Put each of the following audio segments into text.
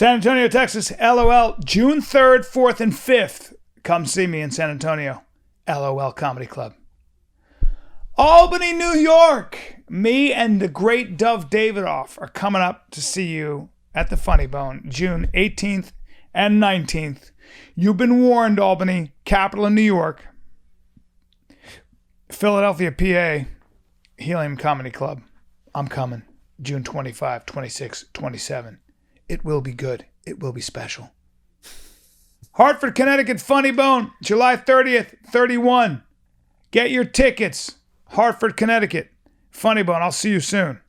San Antonio, Texas, LOL, June 3rd, 4th, and 5th. Come see me in San Antonio. LOL Comedy Club. Albany, New York. Me and the great Dove Davidoff are coming up to see you at the Funny Bone, June 18th and 19th. You've been warned, Albany, capital of New York. Philadelphia, PA, Helium Comedy Club. I'm coming. June 25, 26, 27. It will be good. It will be special. Hartford, Connecticut, Funny Bone, July 30th, 31. Get your tickets. Hartford, Connecticut, Funny Bone. I'll see you soon.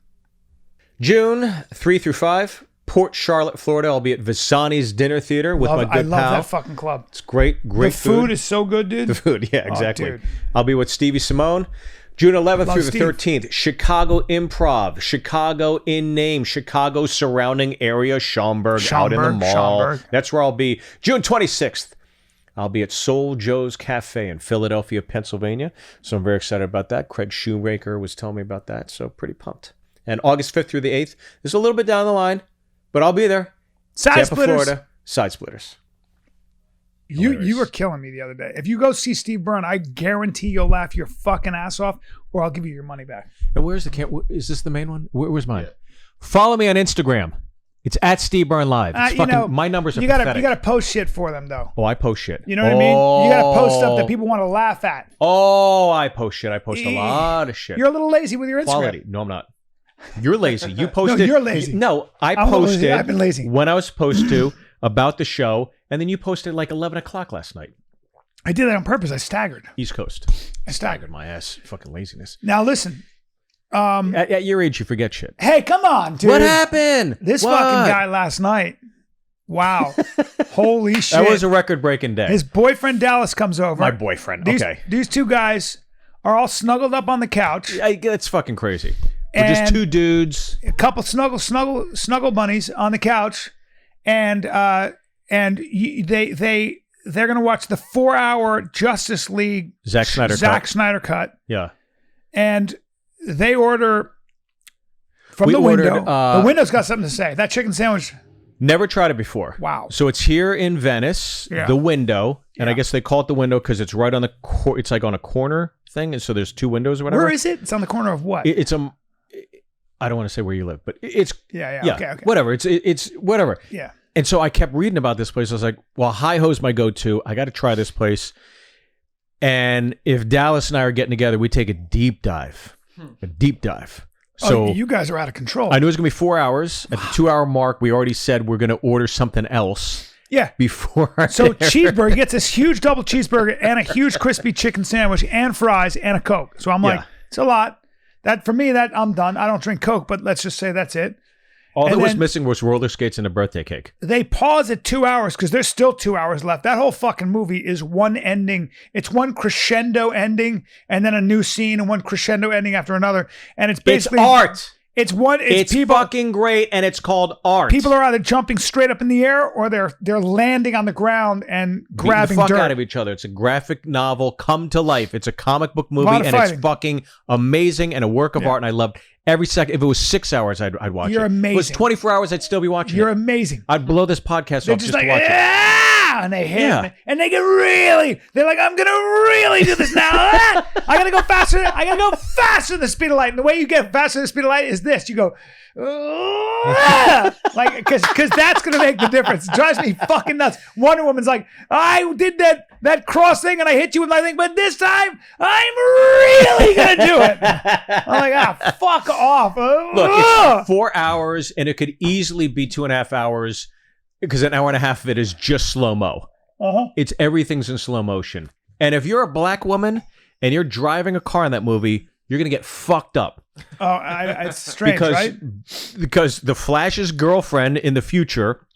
June 3 through 5, Port Charlotte, Florida. I'll be at Visani's Dinner Theater with my good pal. I love that fucking club. It's great food. The food is so good, dude. The food, yeah, exactly. Dude. I'll be with Stevie Simone. June 11th through the Steve. 13th, Chicago Improv, Chicago in name, Chicago surrounding area, Schaumburg, out in the mall. Schaumburg. That's where I'll be. June 26th, I'll be at Soul Joe's Cafe in Philadelphia, Pennsylvania. So I'm very excited about that. Craig Shoemaker was telling me about that, so pretty pumped. And August 5th through the 8th, this is a little bit down the line, but I'll be there. Side Tampa, Splitters. Florida, Side Splitters. You were killing me the other day. If you go see Steve Byrne, I guarantee you'll laugh your fucking ass off, or I'll give you your money back. And where's the camera? Is this the main one? Where's mine? Yeah. Follow me on Instagram. It's at Steve Byrne Live. It's fucking, my numbers are pathetic. You gotta post shit for them though. Oh, I post shit. You know what I mean? You gotta post stuff that people want to laugh at. Oh, I post shit. I post a lot of shit. You're a little lazy with your Instagram. Quality. No, I'm not. You're lazy. You posted. No, you're lazy. No, I posted. I've been lazy. When I was supposed to about the show, and then you posted like 11 o'clock last night. I did that on purpose. I staggered. East Coast. I staggered my ass. Fucking laziness. Now listen. At your age, you forget shit. Hey, come on, dude. What happened? This fucking guy last night. Wow. Holy shit. That was a record-breaking day. His boyfriend Dallas comes over. My boyfriend. Okay. These two guys are all snuggled up on the couch. That's fucking crazy. We're just two dudes. A couple snuggle bunnies on the couch, and they're gonna watch the 4-hour Justice League Zack Snyder cut. Yeah. And they order from the window. The window's got something to say. That chicken sandwich. Never tried it before. Wow. So it's here in Venice, the window, and I guess they call it the window because it's right on the it's like on a corner thing, and so there's two windows or whatever. Where is it? It's on the corner of what? I don't want to say where you live, but it's okay. Whatever. It's whatever. Yeah. And so I kept reading about this place. I was like, well, Hi Ho's my go-to. I got to try this place. And if Dallas and I are getting together, we take a deep dive. A deep dive. So you guys are out of control. I knew it was going to be 4 hours. At the 2-hour mark, we already said we're going to order something else. Yeah. Before. So cheeseburger gets this huge double cheeseburger and a huge crispy chicken sandwich and fries and a Coke. So I'm like, it's a lot. That for me, that I'm done. I don't drink Coke, but let's just say that's it. All that was missing was roller skates and a birthday cake. They pause at 2 hours because there's still 2 hours left. That whole fucking movie is one ending. It's one crescendo ending and then a new scene and one crescendo ending after another. And it's basically art. It's people, fucking great, and it's called art. People are either jumping straight up in the air or they're landing on the ground and grabbing the fuck dirt out of each other. It's a graphic novel come to life. It's a comic book movie, and it's fucking amazing and a work of art. And I loved every second. If it was 6 hours, I'd watch it. You're amazing. If it was 24 hours, I'd still be watching You're it. amazing. I'd blow this podcast off just to watch it. And they hit him, and they get they're like, I'm going to really do this now. I got to go faster. I got to go faster than the speed of light. And the way you get faster than the speed of light is this. You go, like, because that's going to make the difference. It drives me fucking nuts. Wonder Woman's like, I did that cross thing and I hit you with my thing, but this time I'm really going to do it. I'm like, fuck off. Look, it's 4 hours, and it could easily be 2.5 hours. Because an hour and a half of it is just slow-mo. It's everything's in slow motion. And if you're a black woman and you're driving a car in that movie, you're going to get fucked up. Oh, it's strange, right? Because the Flash's girlfriend in the future,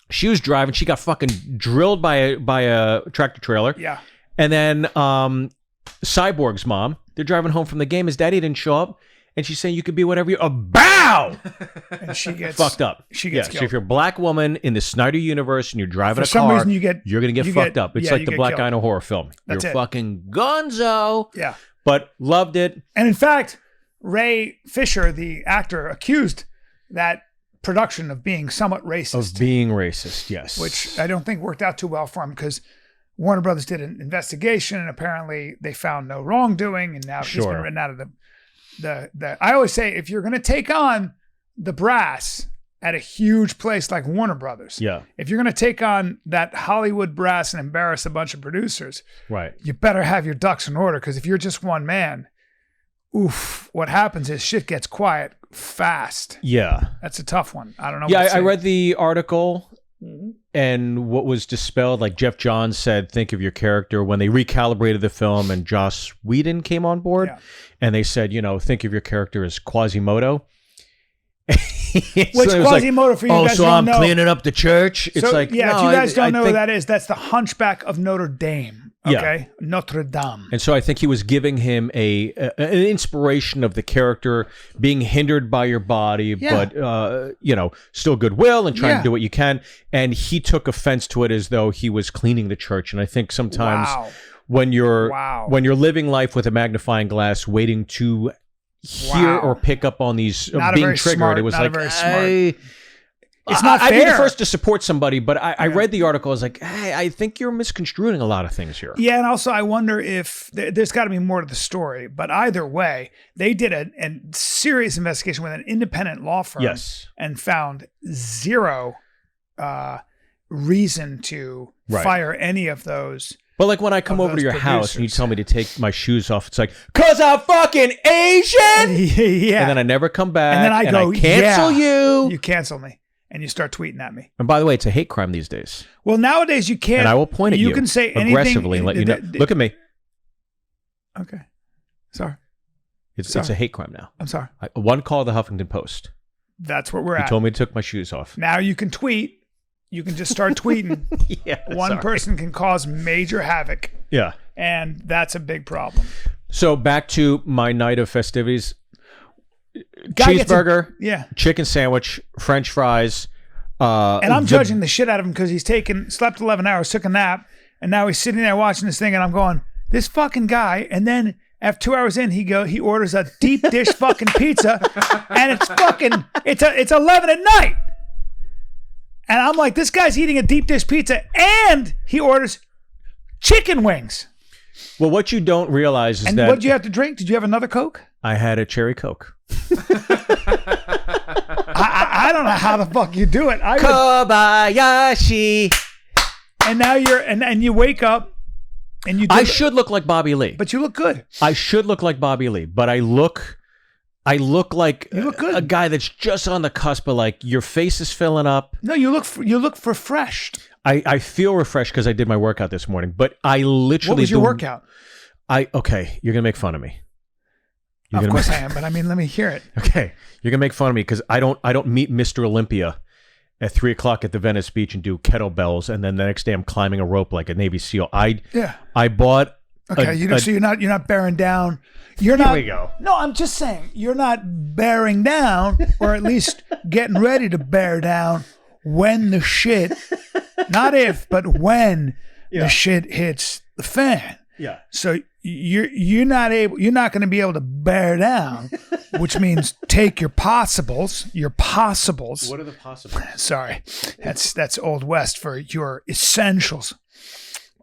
she was driving. She got fucking drilled by a tractor trailer. Yeah. And then Cyborg's mom, they're driving home from the game. His daddy didn't show up. And she's saying you could be whatever you... bow! And she gets... fucked up. She gets killed. So if you're a black woman in the Snyder universe and you're driving a car... For some reason you're going to get fucked up. It's like the black guy in a horror film. That's you're fucking gonzo. Yeah. But loved it. And in fact, Ray Fisher, the actor, accused that production of being somewhat racist. Yes. Which I don't think worked out too well for him because Warner Brothers did an investigation and apparently they found no wrongdoing, and now he's been written out of the. I always say if you're going to take on the brass at a huge place like Warner Brothers, if you're going to take on that Hollywood brass and embarrass a bunch of producers, right, you better have your ducks in order, because if you're just one man, what happens is shit gets quiet fast. Yeah. That's a tough one. I don't know. Yeah, I read the article, and what was dispelled, like Jeff Johns said, think of your character when they recalibrated the film and Joss Whedon came on board, and they said, think of your character as Quasimodo. Which Quasimodo, for you guys so don't I'm know. cleaning up the church. It's So, like, if you no, guys don't know think, who that is, that's the Hunchback of Notre Dame. Okay, Notre Dame. And so I think he was giving him an inspiration of the character being hindered by your body, but still goodwill and trying to do what you can. And he took offense to it as though he was cleaning the church. And I think sometimes when you're living life with a magnifying glass, waiting to hear or pick up on these being triggered, it was like, it's not fair. I'd be the first to support somebody, but I read the article. I was like, hey, I think you're misconstruing a lot of things here. Yeah, and also I wonder if there's got to be more to the story. But either way, they did a serious investigation with an independent law firm and found zero reason to fire any of those. But like when I come over to your house and you tell me to take my shoes off, it's like, because I'm fucking Asian? Yeah. And then I never come back. And then I go, cancel you. You cancel me. And you start tweeting at me. And by the way, it's a hate crime these days. Well, nowadays you can't. And I will point at you. You can say anything aggressively and let you know. Look at me. Okay. Sorry. It's a hate crime now. I'm sorry. One call to the Huffington Post. That's where we're at. He told me to take my shoes off. Now you can tweet. You can just start tweeting. One person can cause major havoc. Yeah. And that's a big problem. So back to my night of festivities. Cheeseburger, chicken sandwich, French fries. And I'm judging the shit out of him because he's slept 11 hours, took a nap, and now he's sitting there watching this thing, and I'm going, this fucking guy. And then after 2 hours in, he orders a deep dish fucking pizza, and it's 11 at night. And I'm like, this guy's eating a deep dish pizza, and he orders chicken wings. Well, what you don't realize is that... And what did you have to drink? Did you have another Coke? I had a cherry Coke. I don't know how the fuck you do it. Kobayashi. And now and you wake up and you. I should look like Bobby Lee, but you look good. I should look like Bobby Lee, but I look like you look good. A guy that's just on the cusp of like your face is filling up. No, you look refreshed. I feel refreshed because I did my workout this morning, but I literally. What was your workout? Okay, you're gonna make fun of me. Of course I am, but I mean, let me hear it. Okay, you're gonna make fun of me because I don't meet Mr. Olympia at 3:00 at the Venice Beach and do kettlebells, and then the next day I'm climbing a rope like a Navy SEAL. I bought. Okay, so you're not bearing down. Here we go. No, I'm just saying you're not bearing down, or at least getting ready to bear down when the shit, not if, but when the shit hits the fan. Yeah. So you're not going to be able to bear down, which means take your possibles. What are the possibles? Sorry, that's Old West for your essentials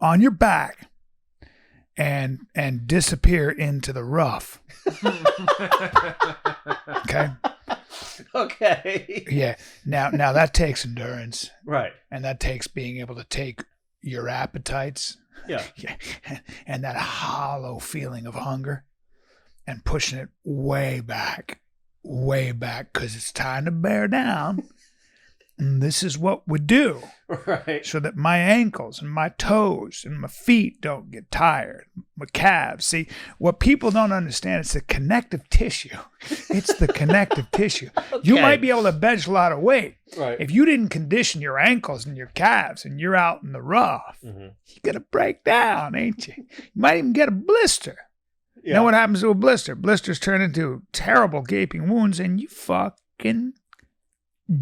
on your back and disappear into the rough. Okay. Okay. Yeah. Now that takes endurance. Right. And that takes being able to take your appetites. Yeah. And that hollow feeling of hunger and pushing it way back, because it's time to bear down. And this is what we do. Right. So that my ankles and my toes and my feet don't get tired. My calves. See, what people don't understand, it's the connective tissue. It's the connective tissue. Okay. You might be able to bench a lot of weight. Right. If you didn't condition your ankles and your calves and you're out in the rough, you're going to break down, ain't you? You might even get a blister. Yeah. You know what happens to a blister? Blisters turn into terrible gaping wounds and you fucking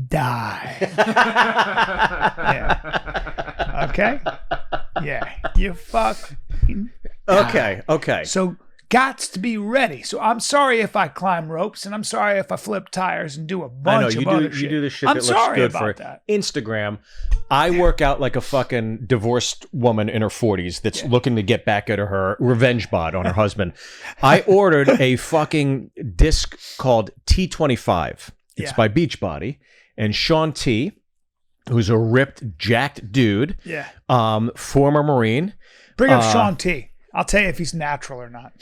die. Yeah. Okay? Yeah. You fucking die. Okay. So got to be ready. So I'm sorry if I climb ropes, and I'm sorry if I flip tires and do a bunch of other shit. You do the shit I'm that looks sorry good about for that. Instagram. I work out like a fucking divorced woman in her 40s that's looking to get back at her revenge bot on her husband. I ordered a fucking disc called T25. It's by Beachbody. And Sean T, who's a ripped, jacked dude, former Marine. Bring up Sean T. I'll tell you if he's natural or not.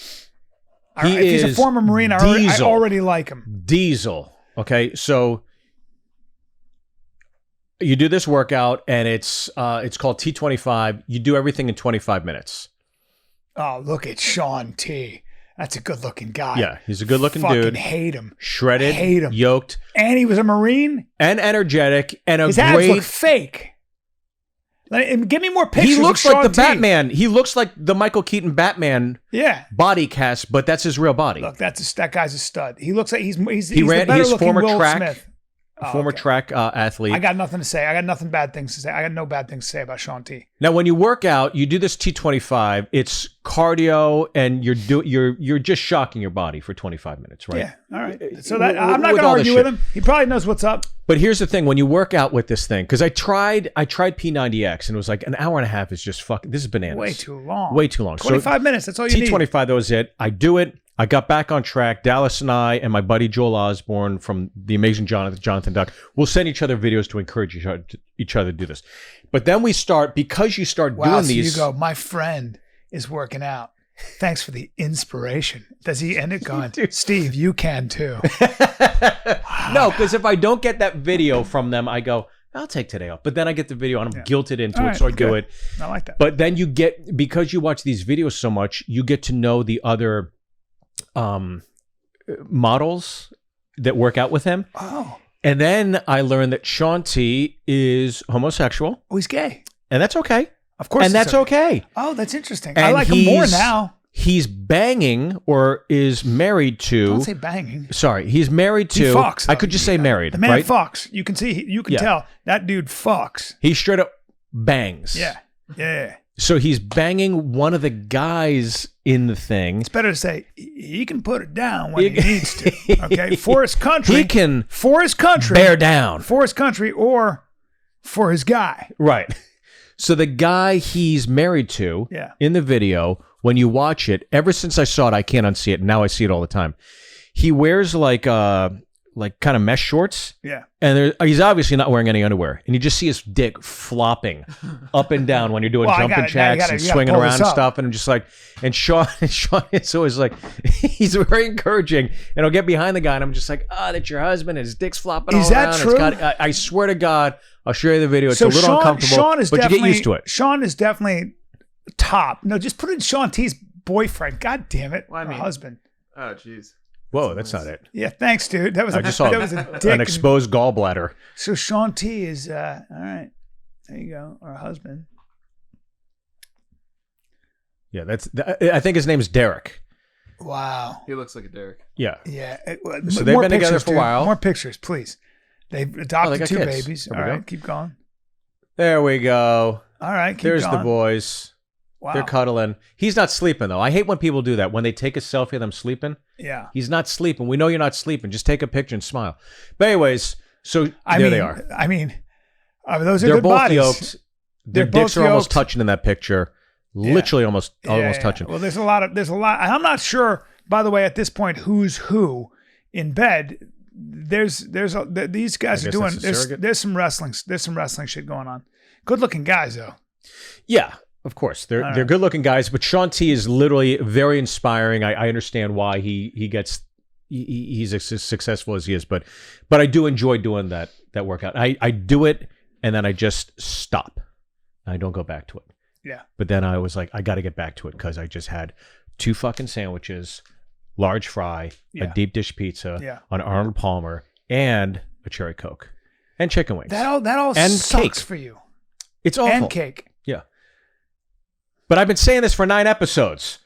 If He's a former Marine, I already like him. Diesel. Okay, so you do this workout, and it's called T25. You do everything in 25 minutes. Oh, look at Sean T. That's a good-looking guy. Yeah, he's a good-looking dude. Fucking hate him. Shredded, hate him. Yoked. And he was a Marine. And energetic. And his abs look fake. Give me more pictures. He looks of like Sean the T. Batman. He looks like the Michael Keaton Batman body cast, but that's his real body. Look, that guy's a stud. He looks like he's former Will track. Smith. Former track athlete. I got nothing to say. I got no bad things to say about Sean T. Now, when you work out, you do this T25. It's cardio, and you're just shocking your body for 25 minutes, right? Yeah. All right. So I'm not going to argue with him. He probably knows what's up. But here's the thing: when you work out with this thing, because I tried P90X, and it was like an hour and a half is just fucking. This is bananas. Way too long. 25 minutes. That's all you need. T25. That was it. I do it. I got back on track. Dallas and I and my buddy Joel Osborne from The Amazing Jonathan Duck, we'll send each other videos to encourage each other to do this. But then because you start doing these. You go, my friend is working out. Thanks for the inspiration. Does he end it going, Steve, you can too. No, because if I don't get that video from them, I go, I'll take today off. But then I get the video and I'm guilted into it, so I do it. I like that. But then because you watch these videos so much, you get to know the other models that work out with him. Oh. And then I learned that Sean T is homosexual. Oh, he's gay. And that's okay. Of course. And that's okay. Oh, that's interesting. And I like him more now. He's banging or is married to. Don't say banging. Sorry. He's married to. He fucks. I could just say married. The man right? fucks. You can tell that dude fucks. He straight up bangs. Yeah. Yeah. So he's banging one of the guys in the thing. It's better to say he can put it down when he needs to. Okay, for his country. He can for his country bear down for his country or for his guy. Right. So the guy he's married to in the video, when you watch it, ever since I saw it, I can't unsee it. Now I see it all the time. He wears like kind of mesh shorts. Yeah. And he's obviously not wearing any underwear. And you just see his dick flopping up and down when you're doing jumping jacks and swinging around and stuff. And I'm just like, and Sean is always like, he's very encouraging. And I'll get behind the guy and I'm just like, that's your husband. And his dick's flopping all around. Is that true? I swear to God, I'll show you the video. It's a little uncomfortable, but you get used to it. Sean is definitely top. No, just put in Sean T's boyfriend. God damn it. Well, husband. Oh, jeez. Whoa, that's not it. Yeah, thanks, dude. That was I just saw a dick an exposed gallbladder. So Sean T is all right. There you go, our husband. Yeah, I think his name's Derek. Wow, he looks like a Derek. Yeah, yeah. So they've been together for a while. More pictures, please. They've adopted two babies. All right, keep going. There we go. All right, keep There's going. the boys. Wow. They're cuddling. He's not sleeping, though. I hate when people do that. When they take a selfie of them sleeping. Yeah. He's not sleeping. We know you're not sleeping. Just take a picture and smile. But anyways, so there they are. I mean, those are They're good both bodies. yoked. Their dicks are almost touching in that picture. Yeah. Literally almost touching. Well, there's a lot. I'm not sure, by the way, at this point, who's who in bed. These guys are doing, there's some wrestling shit going on. Good looking guys, though. Yeah. Of course, they're good-looking guys, but Sean T is literally very inspiring. I understand why he's as successful as he is, but I do enjoy doing that workout. I do it and then I just stop. I don't go back to it. Yeah. But then I was like, I got to get back to it because I just had 2 fucking sandwiches, large fry, a deep dish pizza, an Arnold Palmer, and a cherry Coke, and chicken wings. That all and sucks cake. For you. It's awful. And cake. Yeah. But I've been saying this for 9 episodes.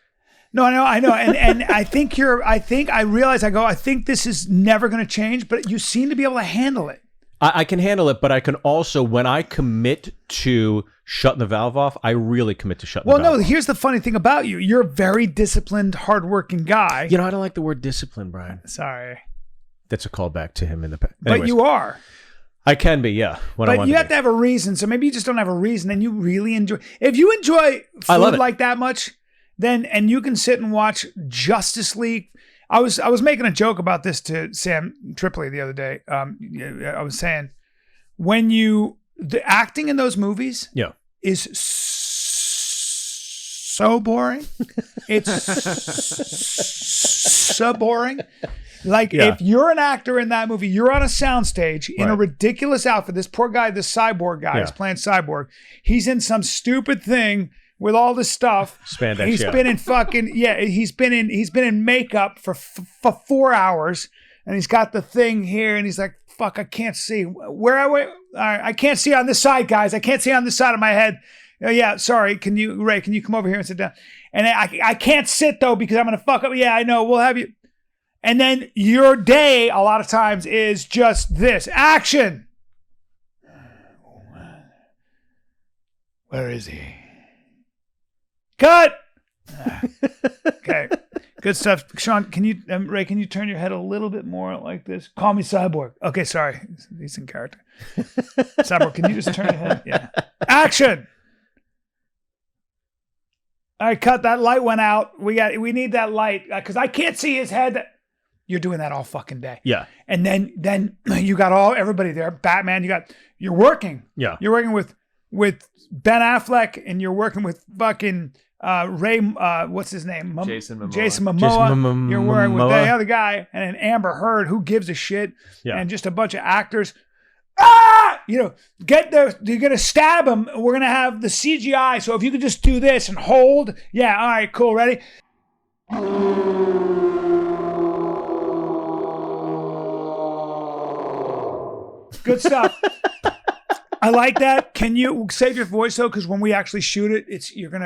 No, I know. And I think I think this is never going to change, but you seem to be able to handle it. I can handle it, but I can also, when I commit to shutting the valve off, I really commit to shutting the valve off. Well, no, here's the funny thing about you. You're a very disciplined, hardworking guy. You know, I don't like the word discipline, Brian. Sorry. That's a callback to him in the past. But you are. I can be, yeah. But you have to have a reason. So maybe you just don't have a reason and you really enjoy. If you enjoy food like that much, then, and you can sit and watch Justice League. I was making a joke about this to Sam Tripoli the other day. I was saying, the acting in those movies is so boring. It's so boring. Like, if you're an actor in that movie, you're on a soundstage in a ridiculous outfit. This poor guy, this cyborg guy is playing cyborg. He's in some stupid thing with all this stuff. Spandex, he's been in fucking, he's been in makeup for 4 hours, and he's got the thing here, and he's like, fuck, I can't see. Where are we? All right, I can't see on this side, guys. I can't see on this side of my head. Yeah, sorry. Ray, can you come over here and sit down? And I can't sit, though, because I'm going to fuck up. Yeah, I know. We'll have you. And then your day, a lot of times, is just this. Action. Where is he? Cut. Okay. Good stuff. Sean, Ray, can you turn your head a little bit more like this? Call me Cyborg. Okay, sorry. He's in character. Cyborg, can you just turn your head? Yeah. Action. All right, cut. That light went out. We need that light because I can't see his head. You're doing that all fucking day. Yeah. And then you got everybody there. Batman, you're working. Yeah. You're working with Ben Affleck, and you're working with fucking Ray, what's his name? Jason Momoa. Jason Momoa. You're working with the other guy, and then Amber Heard, who gives a shit, and just a bunch of actors. Get there. You're going to stab him. We're going to have the CGI. So if you could just do this and hold. Yeah, all right, cool. Ready? Good stuff. I like that. Can you save your voice though? Because when we actually shoot it,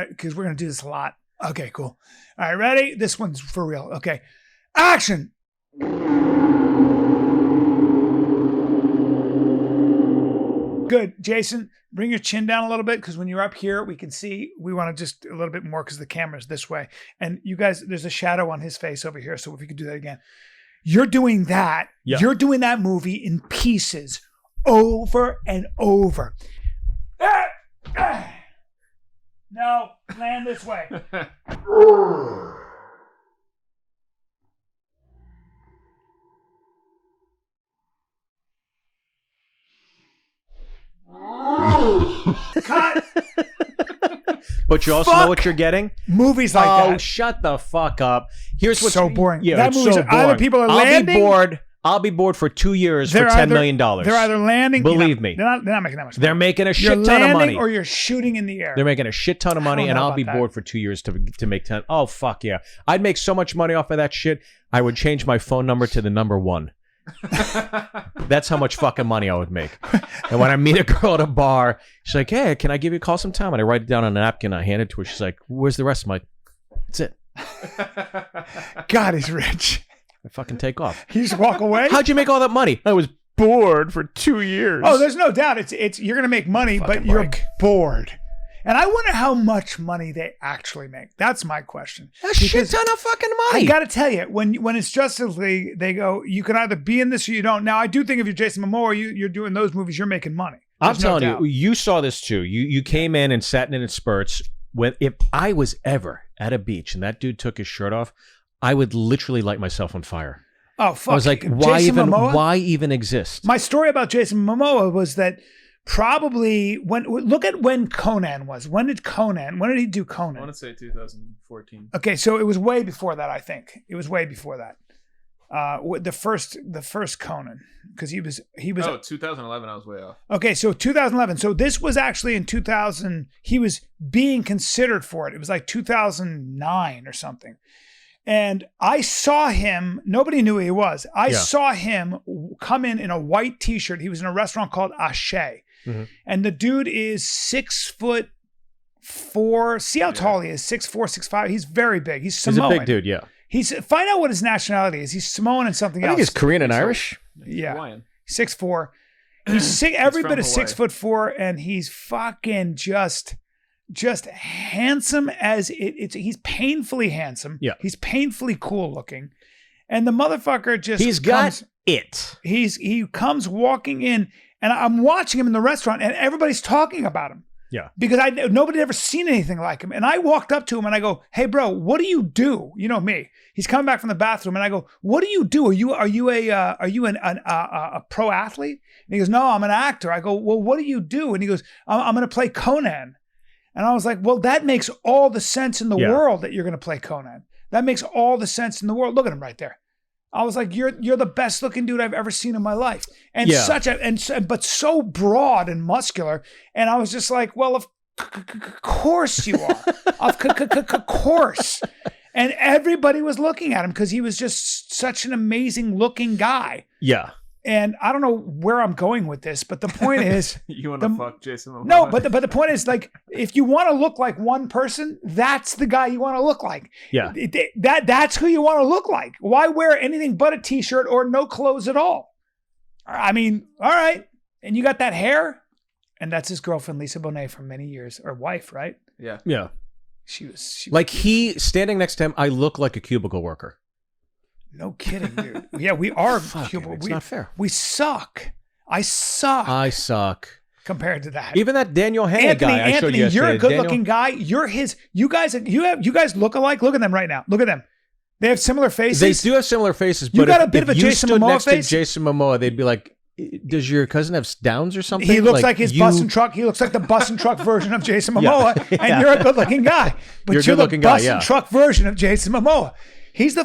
because we're gonna do this a lot. Okay, cool. All right, ready? This one's for real. Okay, action. Good, Jason. Bring your chin down a little bit because when you're up here, we can see. We want to just a little bit more because the camera's this way. And you guys, there's a shadow on his face over here. So if you could do that again. You're doing that. Yeah. You're doing that movie in pieces over and over. No, land this way. Cut. But you also know what you're getting? Movies like that. Oh, shut the fuck up. Here's what's so boring. Yeah, that it's movie's so boring. Either people are landing. I'll be bored for 2 years for $10 million. They're either landing. Believe me. They're not making that much money. They're making a shit ton of money. You're landing or you're shooting in the air. They're making a shit ton of money, and I'll be bored for 2 years to make 10. Oh, fuck yeah. I'd make so much money off of that shit, I would change my phone number to the number 1. That's how much fucking money I would make. And when I meet a girl at a bar, she's like, hey, can I give you a call sometime? And I write it down on a napkin. I hand it to her. She's like, where's the rest? I'm like, that's it. God, he's rich. I fucking take off. You just walk away? How'd you make all that money? I was bored for 2 years. Oh, there's no doubt. It's you're gonna make money, but you're bored. And I wonder how much money they actually make. That's my question. A shit ton of fucking money. I got to tell you, when it's Justice League, they go, you can either be in this or you don't. Now, I do think if you're Jason Momoa, you're doing those movies, you're making money. I'm telling you, you saw this too. You came in and sat in spurts. If I was ever at a beach and that dude took his shirt off, I would literally light myself on fire. Oh, fuck. I was like, why even exist? My story about Jason Momoa was that probably look at when Conan was. When did he do Conan? I want to say 2014. Okay, so it was way before that, I think. It was way before that. The first Conan, because he was. Oh, 2011. I was way off. Okay, so 2011. So this was actually in 2000. He was being considered for it. It was like 2009 or something. And I saw him. Nobody knew who he was. I saw him come in a white T-shirt. He was in a restaurant called Ashe. Mm-hmm. And the dude is 6'4". See how tall he is? 6'4", 6'5". He's very big. He's Samoan. He's a big dude, yeah. Find out what his nationality is. He's Samoan and something else. I think he's Korean and Irish. Yeah. Hawaiian. 6'4". He's every from bit of Hawaii. 6'4", and he's fucking just handsome as he's painfully handsome. Yeah. He's painfully cool looking. And the motherfucker just He's got it. He comes walking in, and I'm watching him in the restaurant, and everybody's talking about him. Yeah. Because nobody had ever seen anything like him. And I walked up to him and I go, "Hey bro, what do you do?" You know me. He's coming back from the bathroom and I go, "What do you do? Are you a pro athlete?" And he goes, "No, I'm an actor." I go, "Well, what do you do?" And he goes, I'm going to play Conan." And I was like, "Well, that makes all the sense in the world that you're going to play Conan. That makes all the sense in the world. Look at him right there." I was like, "You're the best looking dude I've ever seen in my life," and but so broad and muscular. And I was just like, "Well, of course you are, of course." And everybody was looking at him because he was just such an amazing looking guy. Yeah. And I don't know where I'm going with this, but the point is, You want to fuck Jason Momoa? no, but the point is, like, if you want to look like one person, that's the guy you want to look like. Yeah. That's who you want to look like. Why wear anything but a t-shirt or no clothes at all? I mean, all right. And you got that hair, and that's his girlfriend, Lisa Bonet, for many years, or wife, right? Yeah. Yeah. She was Like standing next to him, I look like a cubicle worker. no kidding, dude. Yeah, we are. It's not fair. We suck. I suck compared to that. Even that Daniel Haney guy I showed you yesterday. You're a good-looking guy. You're his. You guys look alike. Look at them right now. Look at them. They have similar faces. They do have similar faces. You But got a bit of a Jason Momoa next face. to Jason Momoa, they'd be like, "Does your cousin have Downs or something?" He looks like his bus and truck. He looks like the bus and truck version of Jason Momoa, and you're a good-looking guy. But you're the bus and truck version of Jason Momoa. He's the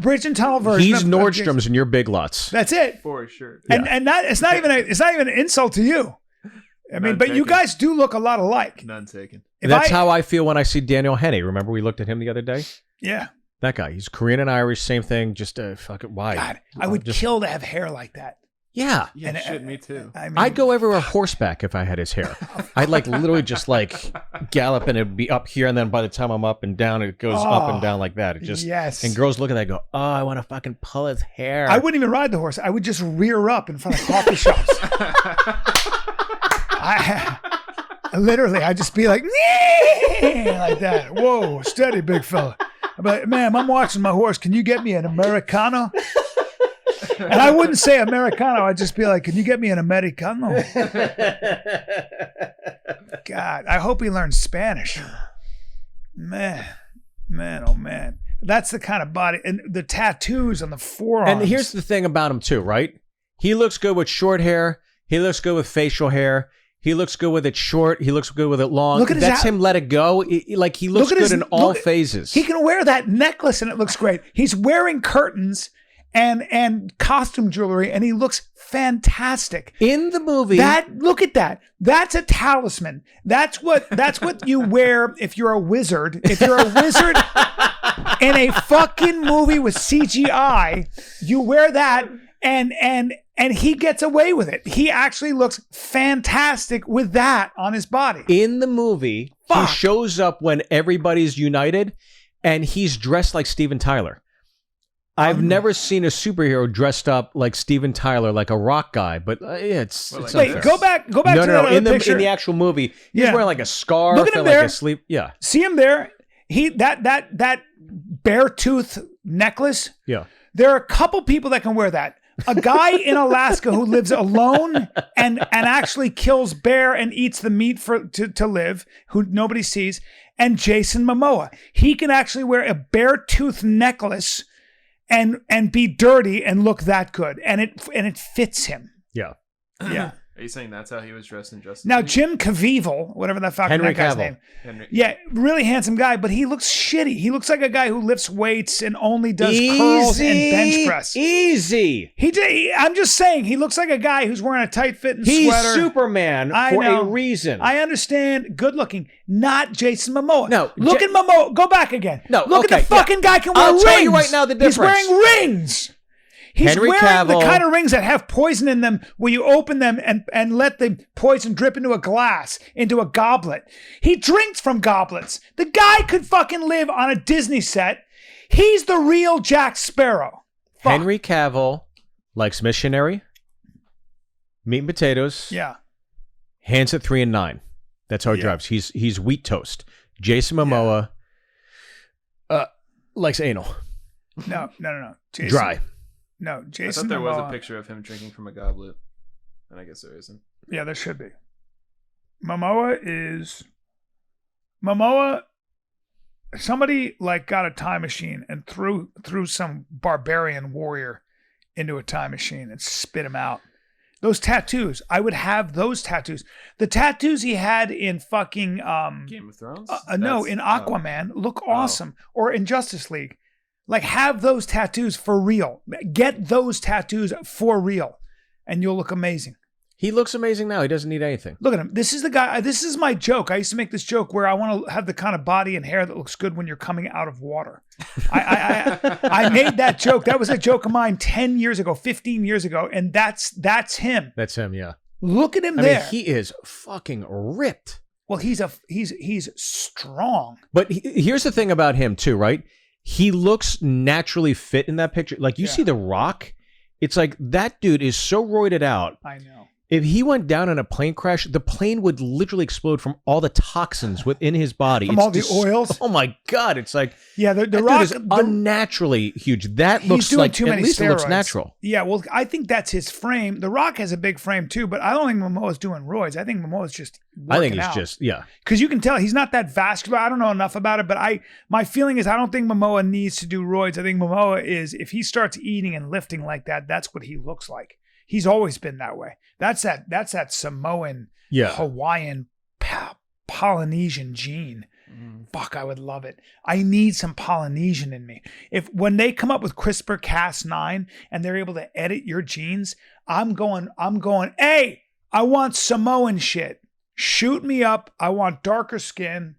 bridge and tunnel version. He's Nordstrom's and you're Big Lots. That's it. For sure. And that it's not even an insult to you. I mean, but you guys do look a lot alike. None taken. That's how I feel when I see Daniel Haney. Remember we looked at him the other day? Yeah. That guy. He's Korean and Irish, same thing. Just fucking why? God, I would kill to have hair like that. Yeah. Yeah, shit, me too. I mean, I'd go everywhere horseback if I had his hair. I'd like literally just like gallop and it'd be up here, and then by the time I'm up and down, it goes up and down like that. It just And girls look at that and go, "Oh, I want to fucking pull his hair." I wouldn't even ride the horse. I would just rear up in front of coffee shops. Literally, I'd just be like, like that. "Whoa, steady, big fella." I'd be like, "Ma'am, I'm watching my horse. Can you get me an Americano?" And I wouldn't say Americano. I'd just be like, "Can you get me an Americano?" God, I hope he learns Spanish. Man, oh man. That's the kind of body. And the tattoos on the forearms. And here's the thing about him too, right? He looks good with short hair. He looks good with facial hair. He looks good with it short. He looks good with it long. Look at That's him let it go. He looks good in all phases. He can wear that necklace and it looks great. He's wearing curtains and costume jewelry, and he looks fantastic in the movie. Look at that. That's a talisman. That's what you wear if you're a wizard. If you're a wizard in a fucking movie with CGI, you wear that, and he gets away with it. He actually looks fantastic with that on his body. In the movie, he shows up when everybody's united, and he's dressed like Steven Tyler. I've never seen a superhero dressed up like Steven Tyler, like a rock guy, but it's wait, go back to that in picture. the actual movie, he's wearing like a scarf. Look at him and there. Like a sleeve. Yeah, see him there. That bear tooth necklace. Yeah, there are a couple people that can wear that. A guy in Alaska who lives alone and actually kills bear and eats the meat to live, who nobody sees, and Jason Momoa. He can actually wear a bear tooth necklace and be dirty and look that good, and it fits him. Yeah. Are you saying that's how he was dressed in Justice Now, League? Jim Caviezel, whatever that fucking Henry that guy's Cavill. name. Yeah, really handsome guy, but he looks shitty. He looks like a guy who lifts weights and only does curls and bench press. Easy. I'm just saying, he looks like a guy who's wearing a tight-fitting sweater. He's Superman for a reason. I understand. Good looking. Not Jason Momoa. No. Look at Momoa. Go back again. No. Look at the fucking guy can wear rings. I'll tell you right now the difference. He's wearing rings. He's Henry wearing Cavill, the kind of rings that have poison in them where you open them and let the poison drip into a glass, into a goblet. He drinks from goblets. The guy could fucking live on a Disney set. He's the real Jack Sparrow. Fuck. Henry Cavill likes missionary, Meat and potatoes. Yeah. Hands at 3 and 9. That's how he drives. He's wheat toast. Jason Momoa likes anal. No. Jason, Dry. No, I Jason thought there was Momoa. a picture of him drinking from a goblet, and I guess there isn't. Yeah, there should be. Momoa. Somebody like got a time machine and threw some barbarian warrior into a time machine and spit him out. Those tattoos, I would have those tattoos. The tattoos he had in fucking Game of Thrones? no, in Aquaman look awesome, or in Justice League. Like, have those tattoos for real. Get those tattoos for real, and you'll look amazing. He looks amazing now. He doesn't need anything. Look at him. This is the guy. This is my joke. I used to make this joke where I want to have the kind of body and hair that looks good when you're coming out of water. I made that joke. That was a joke of mine 10 years ago, 15 years ago, and that's him. That's him, yeah. Look at him I there. mean, he is fucking ripped. Well, he's strong. But here's the thing about him too, right? He looks naturally fit in that picture. Like, you see The Rock, it's like that dude is so roided out. I know. If he went down in a plane crash, the plane would literally explode from all the toxins within his body. From all the oils? Oh my God. It's like, yeah, the that Rock dude is unnaturally huge. That looks doing like, too at many least steroids. it looks natural. Yeah, well, I think that's his frame. The Rock has a big frame too, but I don't think Momoa's doing roids. I think Momoa's just I think he's out. just, yeah. Because you can tell he's not that vascular. I don't know enough about it, but my feeling is I don't think Momoa needs to do roids. I think Momoa is, if he starts eating and lifting like that, that's what he looks like. He's always been that way. That's that Samoan, Hawaiian, Polynesian gene. Fuck, I would love it. I need some Polynesian in me. When they come up with CRISPR-Cas9 and they're able to edit your genes, I'm going, hey, I want Samoan shit. Shoot me up. I want darker skin.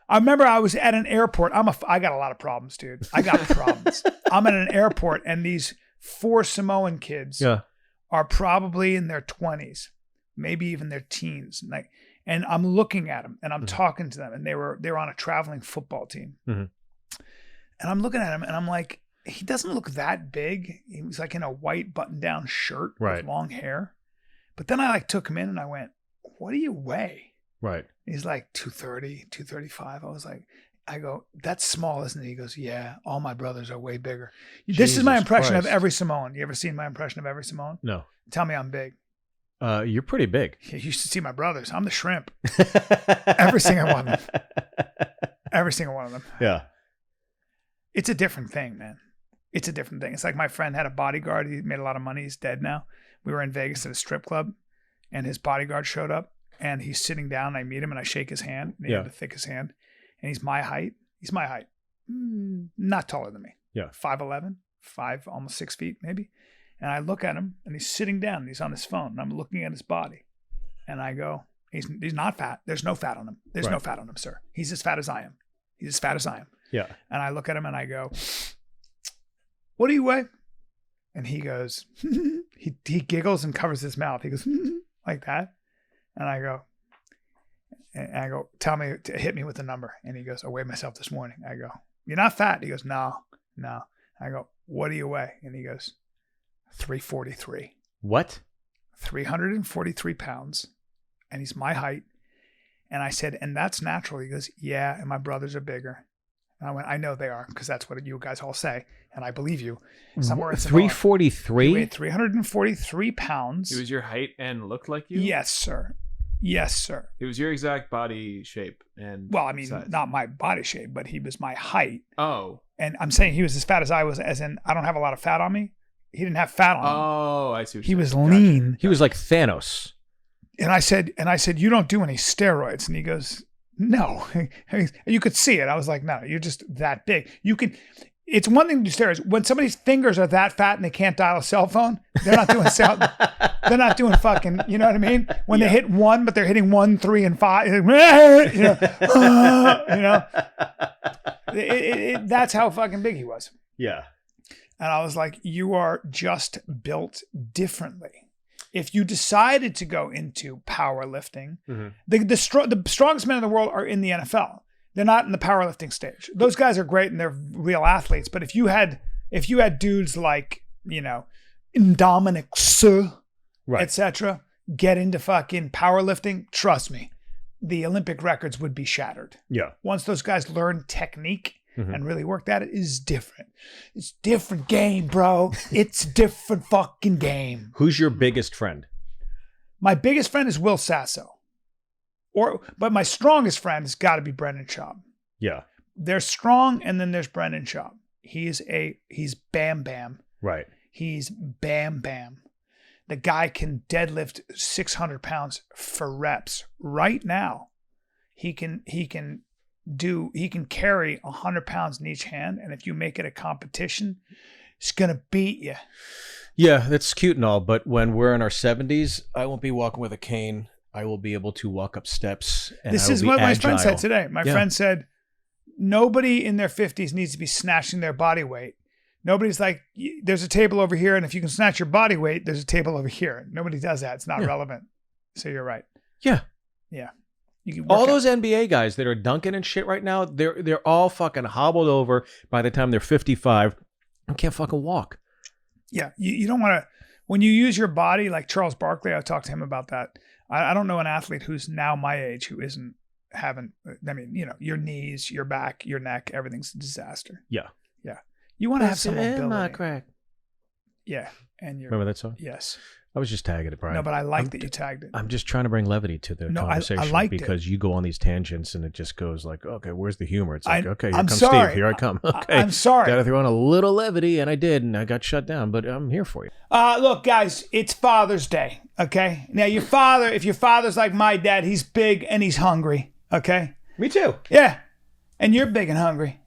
I remember I was at an airport. I got a lot of problems, dude. I got problems. I'm at an airport and these 4 Samoan kids are probably in their 20s, maybe even their teens. And I'm looking at them and I'm talking to them, and they were on a traveling football team. And I'm looking at him and I'm like, he doesn't look that big. He was like in a white button-down shirt with long hair. But then I took him in and I went, what do you weigh? Right. He's like 230, 235. I was like, I go, that's small, isn't it? He goes, yeah, all my brothers are way bigger. This is my impression of every Samoan. You ever seen my impression of every Samoan? No. Tell me I'm big. You're pretty big. You used to see my brothers. I'm the shrimp. Every single one of them. Every single one of them. Yeah. It's a different thing, man. It's a different thing. It's like my friend had a bodyguard. He made a lot of money. He's dead now. We were in Vegas at a strip club, and his bodyguard showed up, and he's sitting down. And I meet him, and I shake his hand. And he had the thickest hand. And he's my height. He's my height. Not taller than me. Yeah. 5'11", almost 6 feet maybe. And I look at him, and he's sitting down, and he's on his phone, and I'm looking at his body. And I go, he's not fat. There's no fat on him. There's no fat on him, sir. He's as fat as I am. He's as fat as I am. Yeah. And I look at him, and I go, what do you weigh? And he goes, he giggles and covers his mouth. He goes, like that. And I go, tell me, hit me with the number. And he goes, I weighed myself this morning. I go, you're not fat. He goes, no. I go, what do you weigh? And he goes, 343. What? 343 pounds. And he's my height. And I said, and that's natural. He goes, yeah, and my brothers are bigger. And I went, I know they are, because that's what you guys all say. And I believe you. Somewhere 343? He weighed 343 pounds. He was your height and looked like you? Yes, sir. Yes, sir. It was your exact body shape and well, I mean, size. Not my body shape, but he was my height. Oh. And I'm saying he was as fat as I was, as in I don't have a lot of fat on me. He didn't have fat on him. Oh, I see what he you're was saying. lean. Gotcha. He was like Thanos. And I said, you don't do any steroids. And he goes, no. You could see it. I was like, no, you're just that big. It's one thing to do steroids. When somebody's fingers are that fat and they can't dial a cell phone, they're not doing they're not doing fucking, you know what I mean? When they hit 1, but they're hitting 1, 3, and 5, that's how fucking big he was. Yeah. And I was like, you are just built differently. If you decided to go into powerlifting, the strongest men in the world are in the NFL. They're not in the powerlifting stage. Those guys are great and they're real athletes. But if you had dudes like, Dominic Sue, etc., get into fucking powerlifting, trust me, the Olympic records would be shattered. Yeah. Once those guys learn technique and really worked at it, is different. It's different game, bro. It's different fucking game. Who's your biggest friend? My biggest friend is Will Sasso. But my strongest friend has got to be Brendan Schaub. Yeah. There's Strong, and then there's Brendan Schaub. He's Bam Bam. Right. He's Bam Bam. The guy can deadlift 600 pounds for reps right now. He can carry 100 pounds in each hand, and if you make it a competition, it's gonna beat you. Yeah, that's cute and all, but when we're in our 70s, I won't be walking with a cane. I will be able to walk up steps. And This I will is be what my agile. friend said today. My friend said, nobody in their 50s needs to be snatching their body weight. Nobody's like, there's a table over here, and if you can snatch your body weight, there's a table over here. Nobody does that. It's not relevant. So you're right. Yeah. Yeah. You can All work out. those NBA guys that are dunking and shit right now, they're all fucking hobbled over by the time they're 55 and can't fucking walk. Yeah. You don't want to, when you use your body, like Charles Barkley, I talked to him about that. I don't know an athlete who's now my age who isn't having, I mean, your knees, your back, your neck, everything's a disaster. Yeah. Yeah. You want to have some mobility. Crack. Yeah. And you're, Remember that song? yes. I was just tagging it, Brian. No, but I like that you tagged it. I'm just trying to bring levity to the No, I conversation liked it. because you go on these tangents and it just goes like, okay, where's the humor? It's like, okay, here I'm comes sorry. Steve. Here I come. Okay, I'm sorry. Got to throw in a little levity, and I did, and I got shut down, but I'm here for you. Look, guys, it's Father's Day, okay? Now, if your father's like my dad, he's big and he's hungry, okay? Me too. Yeah, and you're big and hungry,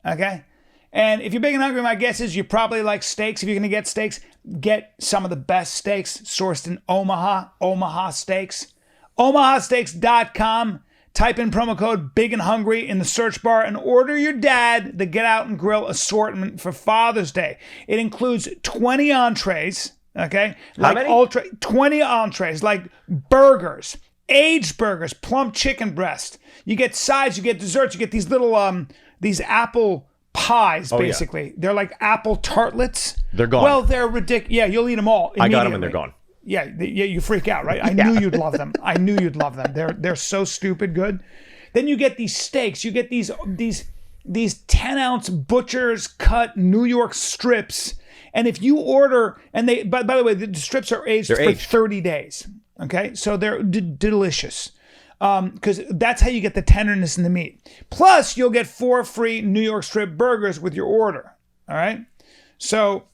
okay? And if you're big and hungry, my guess is you probably like steaks. If you're going to get steaks, get some of the best steaks sourced in Omaha Steaks. OmahaSteaks.com. Type in promo code Big and Hungry in the search bar and order your dad the Get Out and Grill assortment for Father's Day. It includes 20 entrees, okay? How many? 20 entrees, like burgers, aged burgers, plump chicken breast. You get sides, you get desserts, you get these little, these apple pies, basically. Yeah. They're like apple tartlets. They're gone. Well, they're ridiculous. Yeah, you'll eat them all I got them and they're gone. Yeah, you freak out, right? I knew you'd love them. I knew you'd love them. They're so stupid good. Then you get these steaks. You get these 10-ounce butcher's cut New York strips. And if you order, and they, by the way, the strips are aged for 30 days. Okay, so they're delicious. Because that's how you get the tenderness in the meat. Plus, you'll get 4 free New York strip burgers with your order. All right. So,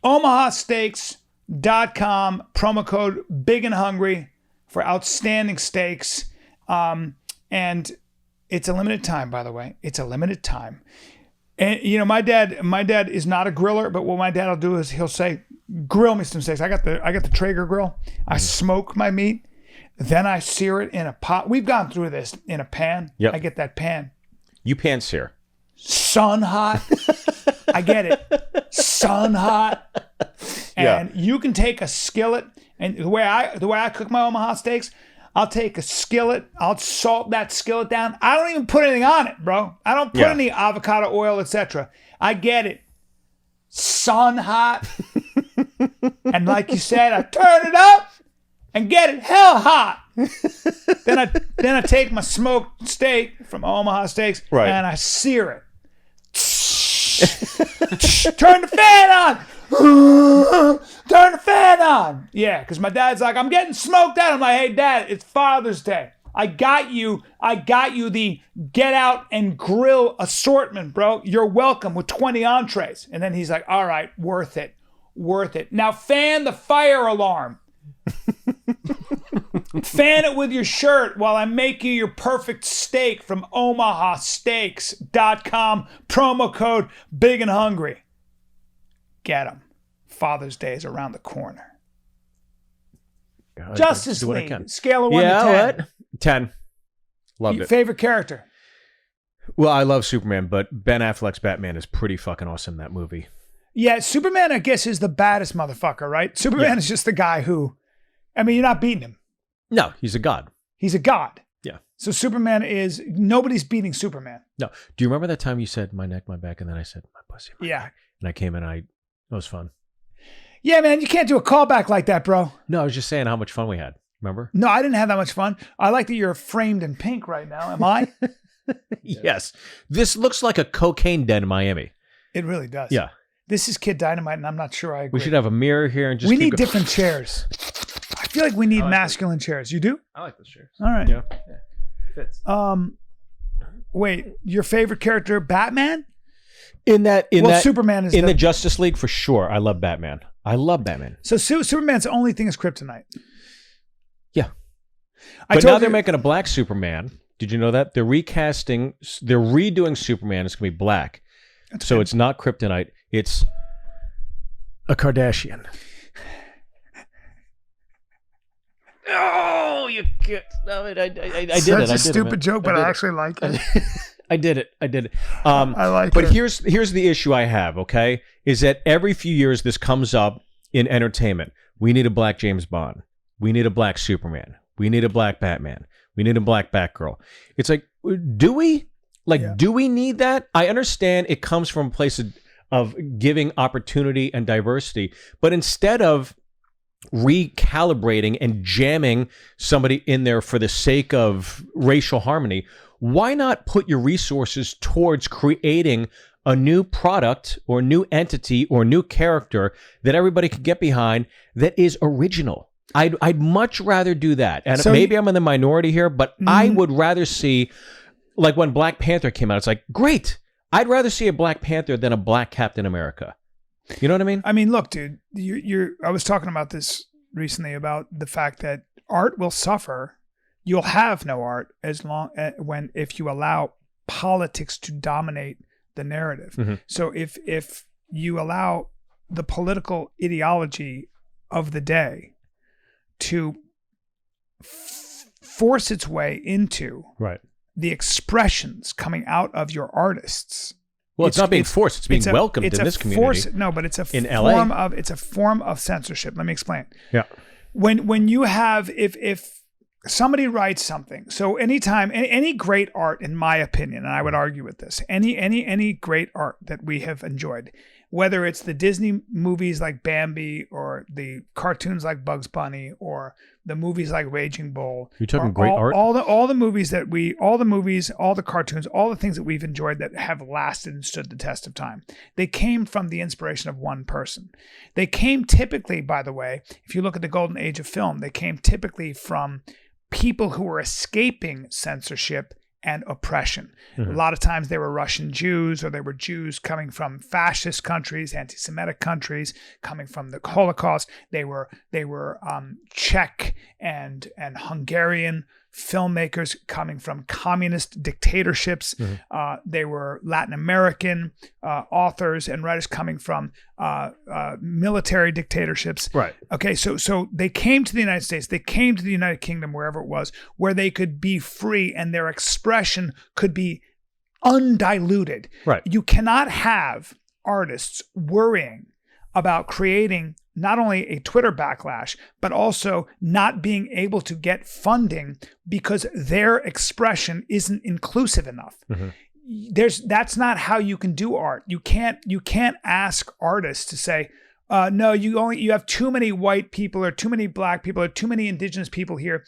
OmahaSteaks.com, promo code Big and Hungry for outstanding steaks. And it's a limited time, by the way. It's a limited time. And my dad is not a griller, but what my dad will do is he'll say, "Grill me some steaks." I got the Traeger grill. I smoke my meat. Then I sear it in a pot. We've gone through this in a pan. Yep. I get that pan. You pan sear. Sun hot. I get it. Sun hot. And you can take a skillet, and the way I cook my Omaha steaks, I'll take a skillet, I'll salt that skillet down. I don't even put anything on it, bro. I don't put any avocado oil, etc. I get it. Sun hot. And like you said, I turn it up and get it hell hot. then I take my smoked steak from Omaha Steaks and I sear it. Turn the fan on. Turn the fan on. Yeah, because my dad's like, "I'm getting smoked out." I'm like, "Hey, Dad, it's Father's Day. I got you the Get Out and Grill assortment, bro. You're welcome with 20 entrees." And then he's like, "All right, worth it. Now fan the fire alarm." Fan it with your shirt while I make you your perfect steak from OmahaSteaks.com. Promo code Big and Hungry. Get them. Father's Day is around the corner. Justice League. Scale of 1 to 10. What? 10. Loved it. Favorite character? Well, I love Superman, but Ben Affleck's Batman is pretty fucking awesome, that movie. Yeah, Superman, I guess, is the baddest motherfucker, right? Superman is just the guy who, I mean, you're not beating him. No, he's a god. He's a god. Yeah. So Superman is, nobody's beating Superman. No. Do you remember that time you said my neck, my back, and then I said my pussy? Yeah. And I came in, it was fun. Yeah, man, you can't do a callback like that, bro. No, I was just saying how much fun we had. Remember? No, I didn't have that much fun. I like that you're framed in pink right now. Am I? Yes. This looks like a cocaine den in Miami. It really does. Yeah. This is Kid Dynamite, and I'm not sure I agree. We should have a mirror here and just We need different chairs. I feel like we need masculine chairs. You do? I like those chairs. All right. Yeah. Fits. Wait, your favorite character, Batman? Superman is in the Justice League for sure. I love Batman. So Superman's only thing is kryptonite. Yeah. But now they're making a black Superman. Did you know that? They're redoing Superman. It's going to be black. So it's not kryptonite. It's a Kardashian. Oh, you can't. No, I did it. Such a stupid joke, but I actually like it. I did it. I like it. But here's the issue I have, okay? Is that every few years this comes up in entertainment. We need a black James Bond. We need a black Superman. We need a black Batman. We need a black Batgirl. It's like, do we? Do we need that? I understand it comes from a place of giving opportunity and diversity, but instead of recalibrating and jamming somebody in there for the sake of racial harmony, why not put your resources towards creating a new product or new entity or new character that everybody could get behind that is original? I'd much rather do that. And maybe I'm in the minority here, but I would rather see, like when Black Panther came out, it's like, great. I'd rather see a Black Panther than a black Captain America. You know what I mean? I mean, look, dude, I was talking about this recently about the fact that art will suffer. You'll have no art if you allow politics to dominate the narrative. Mm-hmm. So if you allow the political ideology of the day to force its way into the expressions coming out of your artists. Well, it's not being forced; it's being welcomed in this community. But it's a form of censorship. Let me explain. Yeah. When you have if somebody writes something, so anytime any great art, in my opinion, and I would argue with this, any great art that we have enjoyed, whether it's the Disney movies like Bambi or the cartoons like Bugs Bunny or the movies like Raging Bull. You're talking great art? All the cartoons, all the things that we've enjoyed that have lasted and stood the test of time. They came from the inspiration of one person. They came typically, by the way, if you look at the golden age of film, they came typically from people who were escaping censorship and oppression. Mm-hmm. A lot of times they were Russian Jews, or they were Jews coming from fascist countries, anti-Semitic countries, coming from the Holocaust. They were Czech and Hungarian filmmakers coming from communist dictatorships. Mm-hmm. They were Latin American authors and writers coming from military dictatorships. Right. Okay, so they came to the United States, they came to the United Kingdom, wherever it was, where they could be free and their expression could be undiluted. Right. You cannot have artists worrying about creating not only a Twitter backlash, but also not being able to get funding because their expression isn't inclusive enough. Mm-hmm. That's not how you can do art. You can't ask artists to say, no, you have too many white people or too many black people or too many indigenous people here.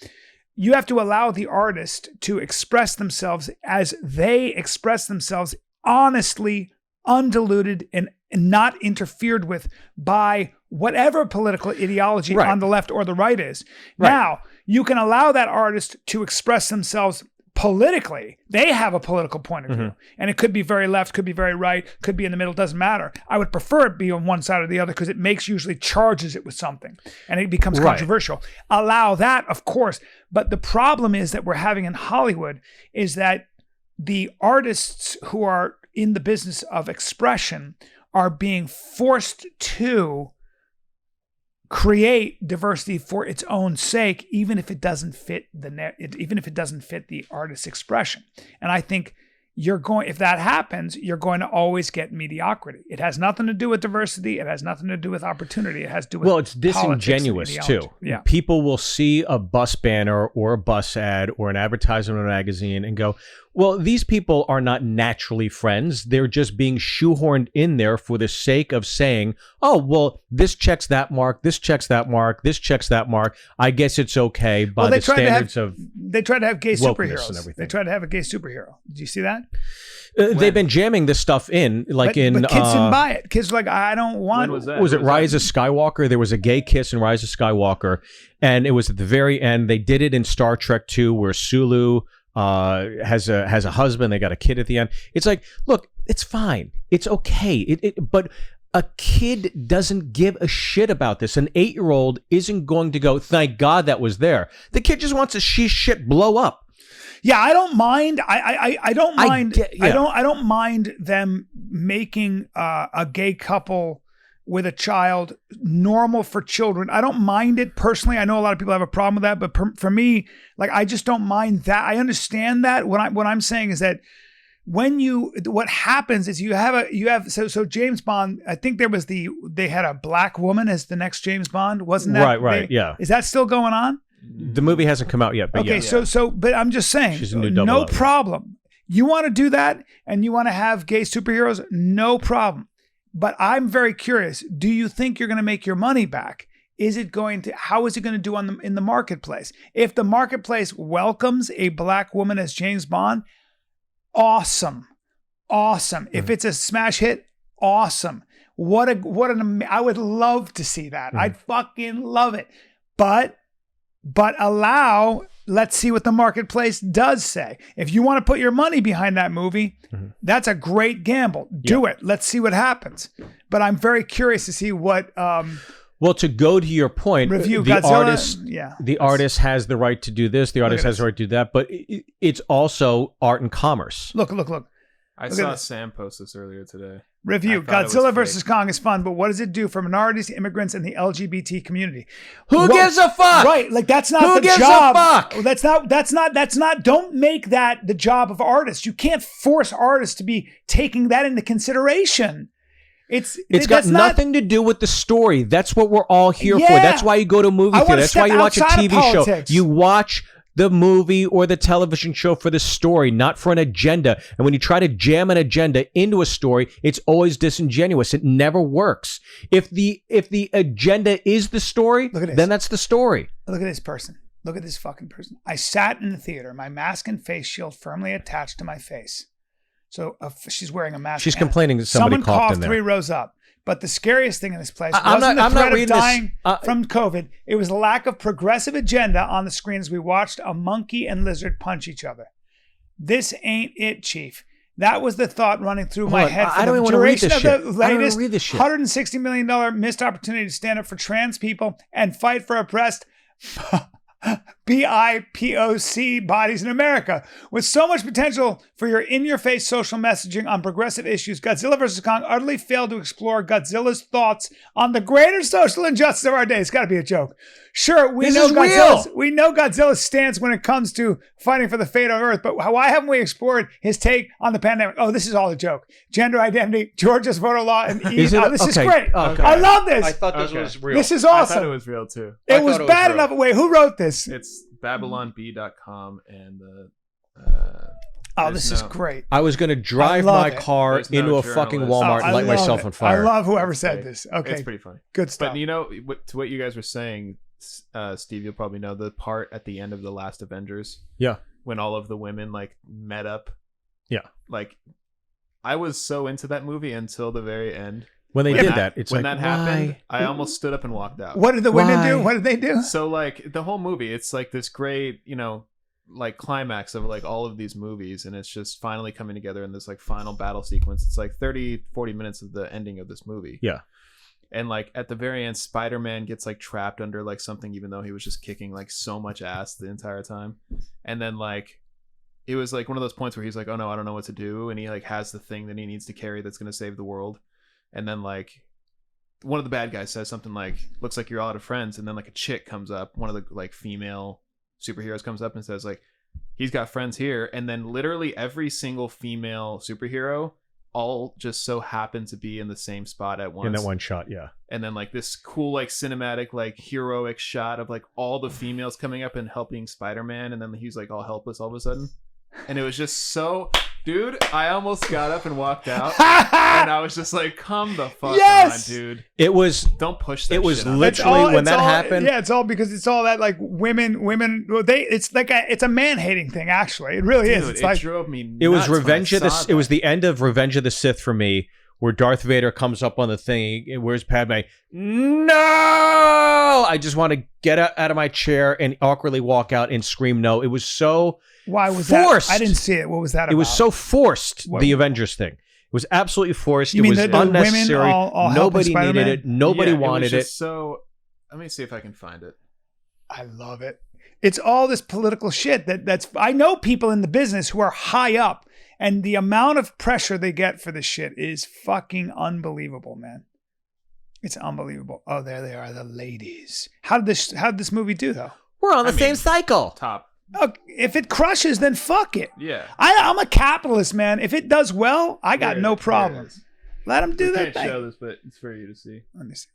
You have to allow the artist to express themselves as they express themselves, honestly, undiluted, and not interfered with by whatever political ideology on the left or the right is. Right. Now, you can allow that artist to express themselves politically. They have a political point of view. And it could be very left, could be very right, could be in the middle, doesn't matter. I would prefer it be on one side or the other because it usually charges it with something and it becomes controversial. Allow that, of course. But the problem is that we're having in Hollywood is that the artists who are in the business of expression are being forced to create diversity for its own sake, even if it doesn't fit the artist's expression. And I think if that happens, you're going to always get mediocrity. It has nothing to do with diversity. It has nothing to do with opportunity. It has to do with it's disingenuous too. Yeah. People will see a bus banner or a bus ad or an advertisement in a magazine and go, Well, these people are not naturally friends. They're just being shoehorned in there for the sake of saying, oh, well, this checks that mark, this checks that mark, this checks that mark. I guess it's okay by the standards of They tried to have gay wokeness and superheroes. everything. They tried to have a gay superhero. Did you see that? They've been jamming this stuff in, like but in... But kids didn't buy it. Kids were like, I don't want... When was that? Was it Who was Rise that? of Skywalker? There was a gay kiss in Rise of Skywalker, and it was at the very end. They did it in Star Trek 2, where Sulu has a husband. They got a kid at the end. It's like, look, it's fine. It's okay. But a kid doesn't give a shit about this. An 8-year-old isn't going to go, thank God that was there. The kid just wants to see shit blow up. Yeah, I don't mind. I don't mind. Yeah. I don't mind them making a gay couple with a child normal for children. I don't mind it personally. I know a lot of people have a problem with that, but for me, like, I just don't mind that. I understand that. What I'm saying is that what happens is you have so James Bond. I think they had a black woman as the next James Bond, wasn't that Right? Yeah. Is that still going on? The movie hasn't come out yet, but Okay, yeah. but I'm just saying, She's a new no 007. problem. You want to do that and you want to have gay superheroes, no problem. But I'm very curious. Do you think you're going to make your money back? How is it going to do in the marketplace? If the marketplace welcomes a black woman as James Bond, awesome. If it's a smash hit, awesome. I would love to see that. I'd fucking love it. But let's see what the marketplace does say. If you want to put your money behind that movie, that's a great gamble. Do it. Let's see what happens. But I'm very curious to see what well, to go to your point, review the Godzilla. the artist has the right to do this. The artist has the right to do that. But it's also art and commerce. Look. I Look at saw this. Sam post this earlier today. Review: I thought it was Godzilla fake. versus Kong is fun, but what does it do for minorities, immigrants, and the LGBT community? Who gives a fuck? Right, like that's not Who the gives a job. fuck? That's not. Don't make that the job of artists. You can't force artists to be taking that into consideration. It's got nothing to do with the story. That's what we're all here for. Yeah. That's why you go to a movie I theater. wanna That's why step you watch a outside of TV show. politics. You watch the movie or the television show for the story, not for an agenda. And when you try to jam an agenda into a story, it's always disingenuous. It never works. If the agenda is the story, Look at this. then that's the story. Look at this person. Look at this fucking person. I sat in the theater, my mask and face shield firmly attached to my face. So she's wearing a mask. She's complaining that somebody Someone coughed coughed in there. 3 rows up. But the scariest thing in this place I'm wasn't not the threat of reading this. dying from COVID. It was the lack of progressive agenda on the screen as we watched a monkey and lizard punch each other. This ain't it, Chief. That was the thought running through my Hold on. head for I don't the even wanna read duration this of shit. the I don't wanna latest read this shit. $160 million missed opportunity to stand up for trans people and fight for oppressed BIPOC bodies in America. With so much potential for your in-your-face social messaging on progressive issues, Godzilla vs. Kong utterly failed to explore Godzilla's thoughts on the greater social injustice of our day. It's got to be a joke. Sure, we This know is real. Godzilla's stance when it comes to fighting for the fate of Earth, but why haven't we explored his take on the pandemic? Oh, this is all a joke. Gender identity, Georgia's voter law, and Is it? this is Okay. great. Okay. I love this. I thought this Okay. was real. This is I awesome. thought it was real too. It I was thought it was bad real. enough. Wait, who wrote this? It's babylonb.com and Oh, there's this is no- great. I was going to drive love my it. car There's no into a fucking journalist. Walmart I and light love myself it. on fire. I love whoever It's said great. this. Okay, It's pretty funny. good stuff. But you know, to what you guys were saying, Steve, you'll probably know the part at the end of the last Avengers Yeah. when all of the women like met up. Yeah. Like, I was so into that movie until the very end. When they When did that, it's when like, that happened, why? I almost stood up and walked out. What did the women do? Why? What did they do? So like the whole movie, it's like this great, like climax of like all of these movies, and it's just finally coming together in this like final battle sequence. It's like 30-40 minutes of the ending of this movie. Yeah. And like at the very end, Spider-Man gets like trapped under like something, even though he was just kicking like so much ass the entire time. And then like it was like one of those points where he's like, oh no, I don't know what to do, and he like has the thing that he needs to carry that's going to save the world. And then like one of the bad guys says something like, looks like you're all out of friends. And then like a chick comes up, one of the like female superheroes comes up and says like, he's got friends here. And then literally every single female superhero all just so happen to be in the same spot at once. In that one shot, yeah. And then like this cool like cinematic like heroic shot of like all the females coming up and helping Spider-Man, and then he's like all helpless all of a sudden. and it was just so. Dude, I almost got up and walked out, and I was just like, "Come the fuck on, dude!" It was. Don't push that. It was shit on. literally when that happened. Yeah, it's all because it's all that like women. Well, it's like it's a man hating thing. Actually, it really is. It's like drove me nuts. It was Revenge Revenge of the. It was the end of Revenge of the Sith for me, where Darth Vader comes up on the thing. Where's Padme? No! I just want to get out of my chair and awkwardly walk out and scream no. It was so. Why was forced. That? I didn't see it. What was that about? It was so forced, the Avengers thing. It was absolutely forced. You it mean was the unnecessary. women all Nobody needed it. Nobody wanted it. So, let me see if I can find it. I love it. It's all this political shit that's. I know people in the business who are high up, and the amount of pressure they get for this shit is fucking unbelievable, man. It's unbelievable. Oh, there they are, the ladies. How did this movie do though? We're on the same cycle. Top. Oh, if it crushes, then fuck it. Yeah. I'm a capitalist, man. If it does well, I got no problem. Let them do that thing. I can't show this, but it's for you to see. Let me see.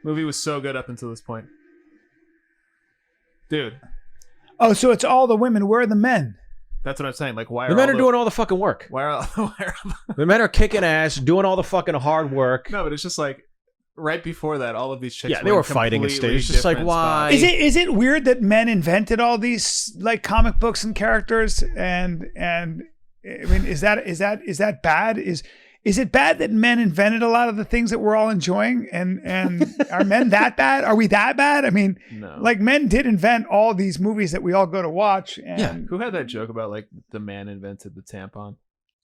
Movie was so good up until this point. Dude. Oh, so it's all the women. Where are the men? That's what I'm saying. Like, why the men are doing all the fucking work. Why are the men are kicking ass, doing all the fucking hard work. No, but it's just like right before that, all of these chicks. Yeah, they were fighting and stage. It's just like, why? Is it weird that men invented all these like comic books and characters? And I mean, is that bad? Is it bad that men invented a lot of the things that we're all enjoying? And are men that bad? Are we that bad? I mean, no. Like men did invent all these movies that we all go to watch. And yeah. Who had that joke about like the man invented the tampon?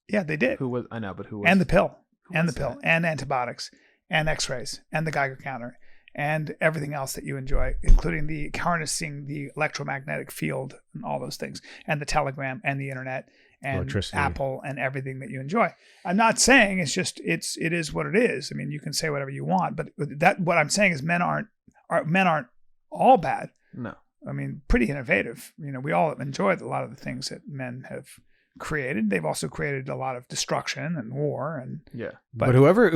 Yeah, they did. Who was? I know, but who was? And the pill. And the that? pill. And antibiotics. And X-rays. And the Geiger counter. And everything else that you enjoy, including the harnessing the electromagnetic field and all those things. And the telegram and the internet. And Apple and everything that you enjoy. I'm not saying it is what it is. I mean, you can say whatever you want, but what I'm saying is men aren't all bad. No. I mean, pretty innovative. You know, we all enjoy a lot of the things that men have created. They've also created a lot of destruction and war and yeah. But whoever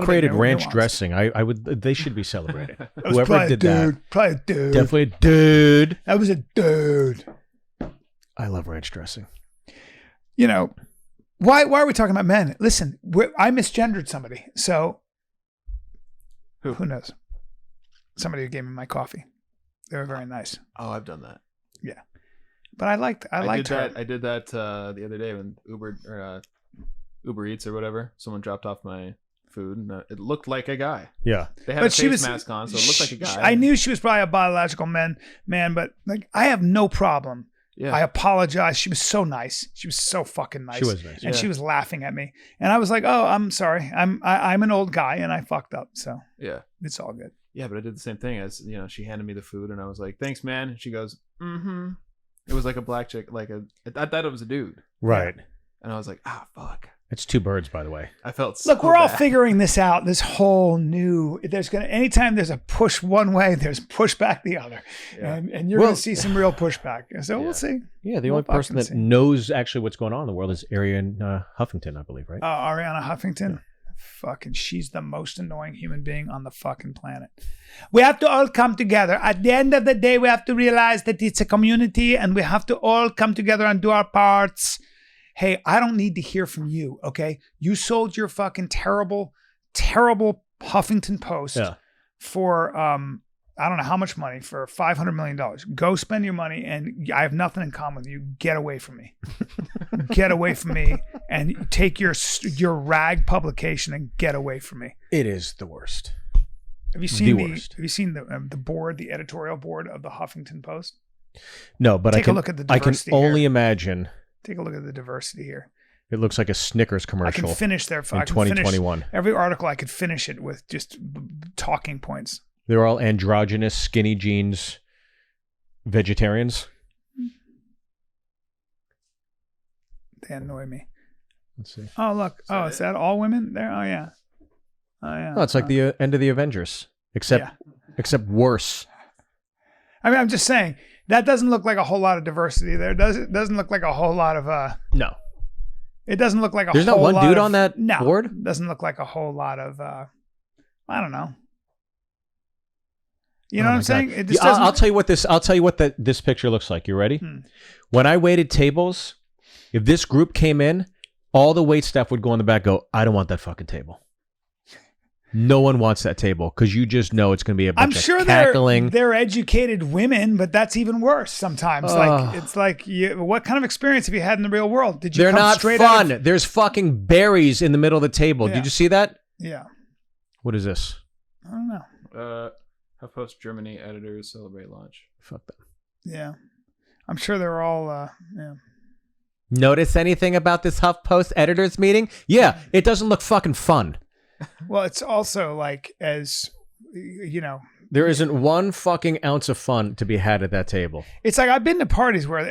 created ranch dressing, I would they should be celebrated. Whoever did that. Probably a dude. Definitely a dude. That was a dude. I love ranch dressing. You know, why are we talking about men? Listen, I misgendered somebody. So who knows? Somebody who gave me my coffee. They were very nice. Oh, I've done that. Yeah. But I liked her. I did that the other day when Uber Eats or whatever. Someone dropped off my food and it looked like a guy. Yeah. They had a face mask on, so it looked like a guy. I knew she was probably a biological man, but like I have no problem. Yeah. I apologize. She was so nice. She was so fucking nice. She was nice. And she was laughing at me. And I was like, oh, I'm sorry. I'm an old guy and I fucked up. So yeah, it's all good. Yeah, but I did the same thing as, she handed me the food and I was like, thanks, man. And she goes, mm-hmm. It was like a black chick, I thought it was a dude. Right. Yeah. And I was like, fuck. It's two birds, by the way. I felt Look, we're all figuring this out. This whole new, anytime there's a push one way, there's pushback the other. Yeah. And you're going to see some real pushback. So we'll see. Yeah, the only person that knows actually what's going on in the world is Ariana Huffington, I believe, right? Oh, Ariana Huffington. Yeah. Fucking, she's the most annoying human being on the fucking planet. We have to all come together. At the end of the day, we have to realize that it's a community and we have to all come together and do our parts. Hey, I don't need to hear from you, okay? You sold your fucking terrible, terrible Huffington Post for, I don't know how much money, for $500 million. Go spend your money, and I have nothing in common with you. Get away from me. Get away from me, and take your rag publication and get away from me. It is the worst. Have you seen the board, the editorial board of the Huffington Post? No, but take a look at the diversity. I can only imagine. Take a look at the diversity here. It looks like a Snickers commercial. I can finish there. In 2021. Every article, I could finish it with just talking points. They're all androgynous, skinny jeans, vegetarians. They annoy me. Let's see. Oh, look. Is that all women there? Oh, yeah. Oh, yeah. No, it's like the end of the Avengers, except worse. I mean, I'm just saying, That doesn't look like a whole lot of diversity there, does it? Doesn't look like a whole lot of No. It doesn't look like a There's whole not one lot dude of, on that no, board? Doesn't look like a whole lot of I don't know. You know what I'm saying? It just doesn't. I'll tell you what this picture looks like. You ready? When I waited tables, if this group came in, all the wait staff would go in the back, go, I don't want that fucking table. No one wants that table because you just know it's going to be a bunch of cackling. They're educated women, but that's even worse sometimes. Like it's like, what kind of experience have you had in the real world? Did you? They're come not straight fun. Out of, There's fucking berries in the middle of the table. Yeah. Did you see that? Yeah. What is this? I don't know. HuffPost Germany editors celebrate launch. Fuck that. Yeah, I'm sure they're all. Yeah. Notice anything about this HuffPost editors meeting? Yeah, it doesn't look fucking fun. Well, it's also like, as you know, there isn't one fucking ounce of fun to be had at that table. It's like I've been to parties where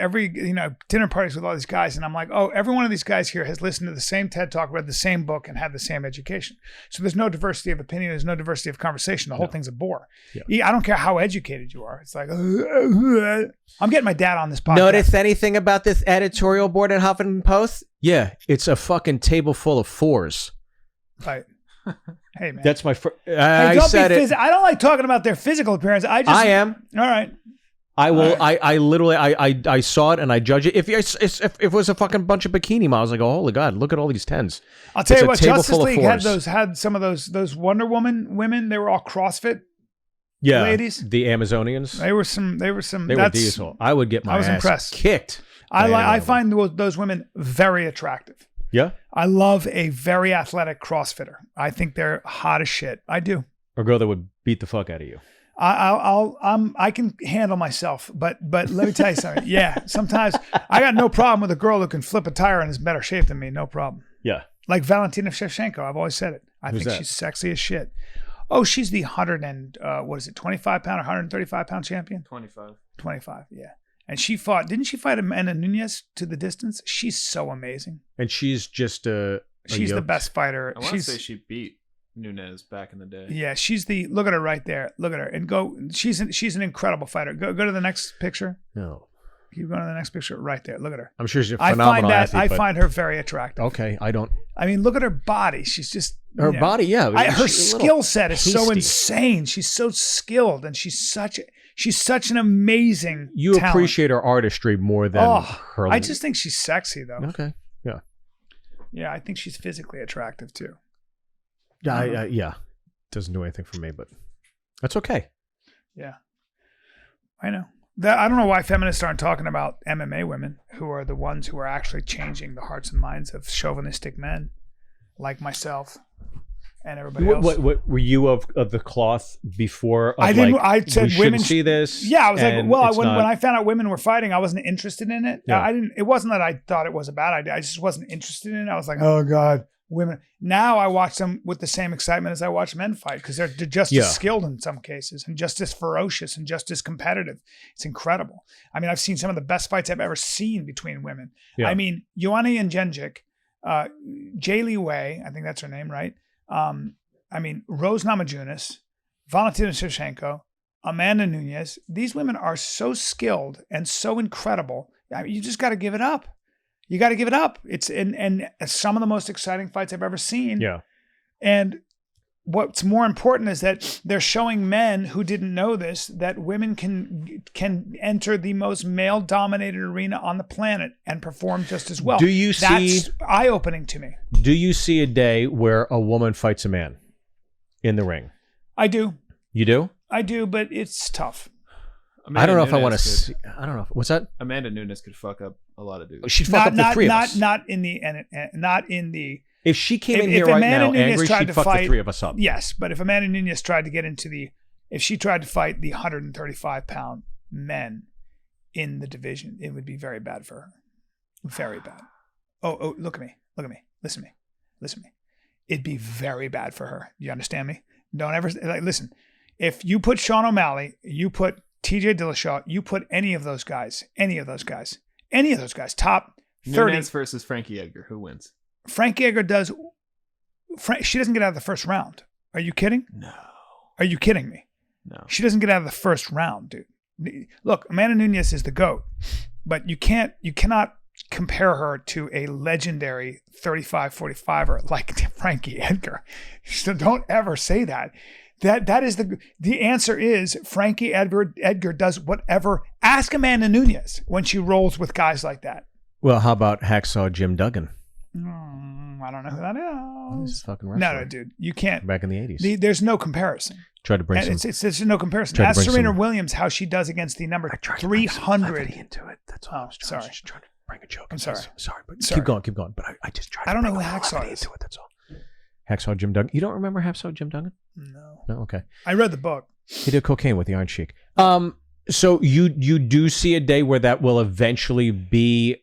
dinner parties with all these guys, and I'm like, oh, every one of these guys here has listened to the same TED Talk, read the same book, and had the same education. So there's no diversity of opinion. There's no diversity of conversation. The whole thing's a bore. Yeah. I don't care how educated you are. It's like, I'm getting my dad on this podcast. Notice anything about this editorial board at Huffington Post? Yeah, it's a fucking table full of fours. Right. Hey, man. That's my I said it. I don't like talking about their physical appearance. I am. All right. I will. Right. I literally. I saw it and I judge it. If it was a fucking bunch of bikini models, I go, holy God, look at all these tens. I'll tell you what. Justice League had some of those Wonder Woman women. They were all CrossFit. Yeah, ladies. The Amazonians. They were some. They were diesel. I would get my ass impressed. Kicked. I find those women very attractive. Yeah. I love a very athletic CrossFitter. I think they're hot as shit. I do. Or a girl that would beat the fuck out of you. I can handle myself, but let me tell you something. Yeah, sometimes I got no problem with a girl who can flip a tire and is better shape than me. No problem. Yeah. Like Valentina Shevchenko. I've always said it. I think she's sexy as shit. Oh, she's the 25 pound or 135 pound champion? 25, yeah. And didn't she fight Amanda Nunes to the distance? She's so amazing. And she's just she's the best fighter. I want to say she beat Nunes back in the day. Yeah, look at her right there. Look at her and go. She's an incredible fighter. Go to the next picture. No. Keep going to the next picture right there. Look at her. I'm sure she's a phenomenal athlete. I find her very attractive. Okay, I don't. I mean, look at her body. She's just her body. Yeah, her skill set is so insane. She's so skilled, and she's such an amazing. You talent. Appreciate her artistry more than her. I just think she's sexy, though. Okay. Yeah. Yeah, I think she's physically attractive too. Yeah. Yeah. Doesn't do anything for me, but that's okay. Yeah. I know. I don't know why feminists aren't talking about MMA women, who are the ones who are actually changing the hearts and minds of chauvinistic men like myself and everybody else. What were you of the cloth before? I didn't. I said women see this. Yeah, I was like, well, when I found out women were fighting, I wasn't interested in it. Yeah. I didn't. It wasn't that I thought it was a bad idea. I just wasn't interested in it. I was like, oh God, women. Now I watch them with the same excitement as I watch men fight because they're just as skilled in some cases and just as ferocious and just as competitive. It's incredible. I mean, I've seen some of the best fights I've ever seen between women. Yeah. I mean, Joanna Jędrzejczyk, Jaylee Wei, I think that's her name, right? I mean, Rose Namajunas, Valentina Shevchenko, Amanda Nunes. These women are so skilled and so incredible. I mean, you just got to give it up. You got to give it up. It's and some of the most exciting fights I've ever seen. Yeah. And what's more important is that they're showing men who didn't know this that women can enter the most male-dominated arena on the planet and perform just as well. That's eye-opening to me. Do you see a day where a woman fights a man in the ring? I do. You do? I do, but it's tough. I don't know if I want to see. I don't know. What's that? Amanda Nunes could fuck up a lot of dudes. She'd fuck up the three of us. Not in the. If she came in here right now angry, she'd fuck the three of us up. Yes, but if Amanda Nunes tried to get if she tried to fight the 135-pound men in the division, it would be very bad for her. Very bad. Oh, look at me. Listen to me. It'd be very bad for her. You understand me? Don't ever listen. If you put Sean O'Malley, you put TJ Dillashaw, you put any of those guys, top 30. Nunes versus Frankie Edgar, who wins? Frankie Edgar does. She doesn't get out of the first round. Are you kidding? No. Are you kidding me? No. She doesn't get out of the first round, dude. Look, Amanda Nunes is the GOAT, but you cannot compare her to a legendary 35-45er like Frankie Edgar. So don't ever say that. That is the answer is Frankie Edgar does whatever. Ask Amanda Nunes when she rolls with guys like that. Well, how about Hacksaw Jim Duggan? I don't know who that is. He's a fucking wrestler. No, dude, you can't. Back in the 80s. There's no comparison. Tried to bring There's no comparison. Ask Serena Williams how she does against the number 300. Into it. That's all. Sorry. Just trying to bring a joke. I'm sorry. Sorry, but Sorry. keep going. But I just tried. I don't know who Hacksaw is. Into it. That's all. Hacksaw Jim Duggan. You don't remember Hacksaw Jim Duggan? No. No. Okay. I read the book. He did cocaine with the Iron Sheik. So you do see a day where that will eventually be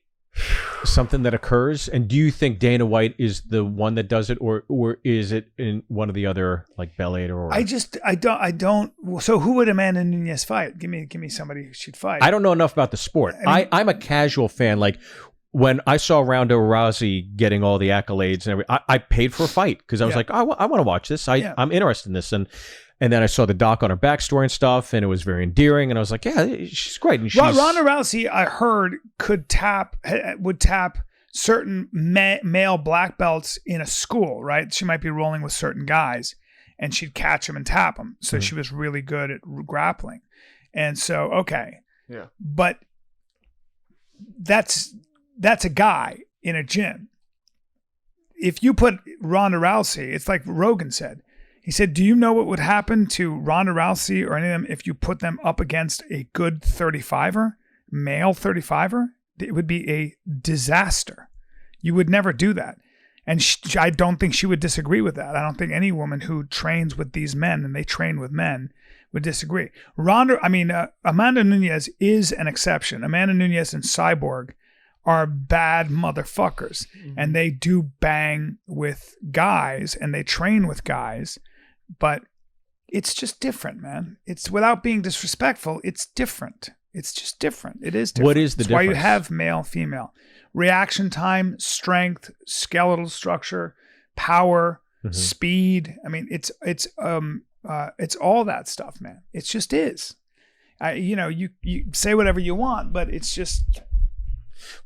something that occurs, and do you think Dana White is the one that does it, or is it in one of the other like Belair or? I don't. So who would Amanda Nunes fight? Give me somebody who she'd fight. I don't know enough about the sport. I'm a casual fan. Like when I saw Ronda Rousey getting all the accolades and everything, I paid for a fight because I was like, I want to watch this. I'm interested in this, and then I saw the doc on her backstory and stuff, and it was very endearing. And I was like, yeah, she's great. And Ronda Rousey, I heard, would tap certain male black belts in a school, right? She might be rolling with certain guys, and she'd catch them and tap them. So she was really good at grappling. And so, okay. Yeah. But that's a guy in a gym. If you put Ronda Rousey, it's like Rogan said. He said, do you know what would happen to Ronda Rousey or any of them if you put them up against a good 35er, male 35er? It would be a disaster. You would never do that. And I don't think she would disagree with that. I don't think any woman who trains with these men, and they train with men, would disagree. Amanda Nunes is an exception. Amanda Nunes and Cyborg are bad motherfuckers. And they do bang with guys and they train with guys. But it's just different, man. It's without being disrespectful. It's different. It's just different. It is different. What is the difference? That's why you have male, female. Reaction time, strength, skeletal structure, power, speed. I mean, it's all that stuff, man. It just is. You say whatever you want, but it's just.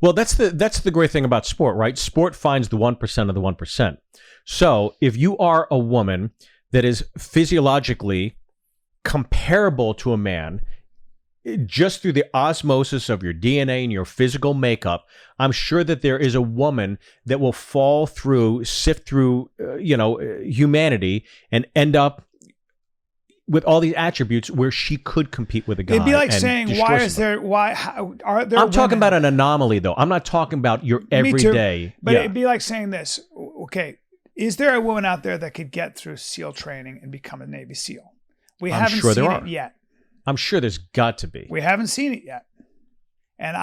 Well, that's the great thing about sport, right? Sport finds the 1% of the 1%. So if you are a woman that is physiologically comparable to a man, just through the osmosis of your DNA and your physical makeup, I'm sure that there is a woman that will sift through, humanity and end up with all these attributes where she could compete with a guy. It'd be like saying, how are there? I'm talking about an anomaly, though. I'm not talking about your everyday. Me too. But it'd be like saying this. Okay, is there a woman out there that could get through SEAL training and become a Navy SEAL? We haven't seen it yet. I'm sure there's got to be. We haven't seen it yet. And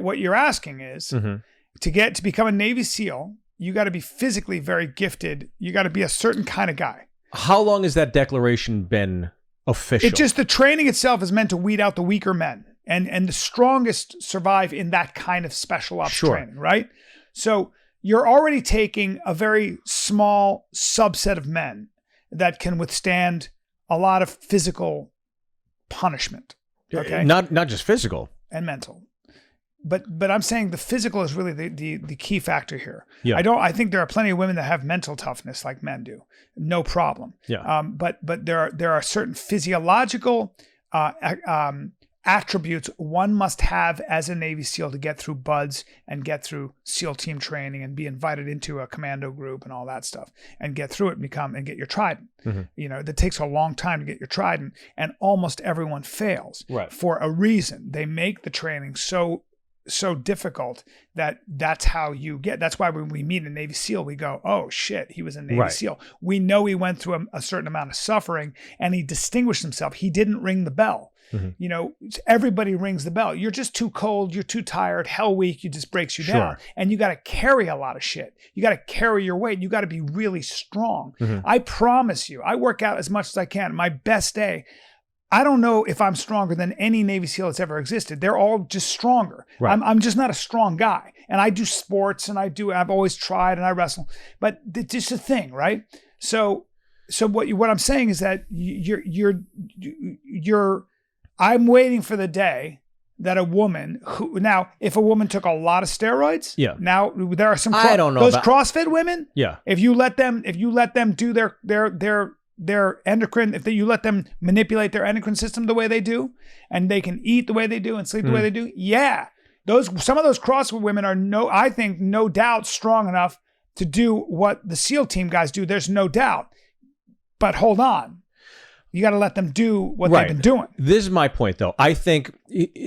what you're asking is to become a Navy SEAL, you got to be physically very gifted. You got to be a certain kind of guy. How long has that declaration been official? The training itself is meant to weed out the weaker men, and the strongest survive in that kind of special ops training, right? So you're already taking a very small subset of men that can withstand a lot of physical punishment. Okay, not just physical and mental. But I'm saying the physical is really the key factor here. Yeah. I think there are plenty of women that have mental toughness like men do. No problem. Yeah. But there are certain physiological attributes one must have as a Navy SEAL to get through BUDS and get through SEAL team training and be invited into a commando group and all that stuff and get through it and get your trident. That takes a long time to get your trident, and almost everyone fails for a reason. They make the training so difficult that's how you get. That's why when we meet a Navy SEAL, we go, oh shit, he was a Navy SEAL. We know he went through a certain amount of suffering and he distinguished himself. He didn't ring the bell. Everybody rings the bell. You're just too cold. You're too tired. Hell week. It just breaks you down. And you got to carry a lot of shit. You got to carry your weight. You got to be really strong. I promise you, I work out as much as I can. My best day, I don't know if I'm stronger than any Navy SEAL that's ever existed. They're all just stronger. Right. I'm just not a strong guy. And I do sports and I've always tried and I wrestle. But it's just a thing, right? So what I'm saying is that I'm waiting for the day that a woman who now, if a woman took a lot of steroids, now there are some I don't know those about, CrossFit women. Yeah. If you let them do their endocrine, if you let them manipulate their endocrine system the way they do, and they can eat the way they do and sleep the way they do, some of those CrossFit women are I think no doubt strong enough to do what the SEAL team guys do. There's no doubt. But hold on. You got to let them do what they've been doing. This is my point, though. I think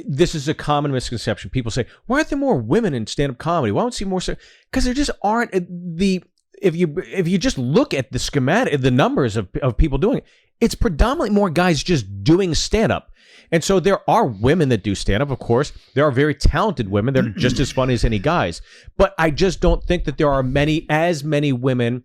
this is a common misconception. People say, why aren't there more women in stand-up comedy? Why don't we see more? Because there just aren't if you just look at the schematic, the numbers of people doing it, it's predominantly more guys just doing stand-up. And so there are women that do stand-up, of course. There are very talented women that are just as funny as any guys. But I just don't think that there are as many women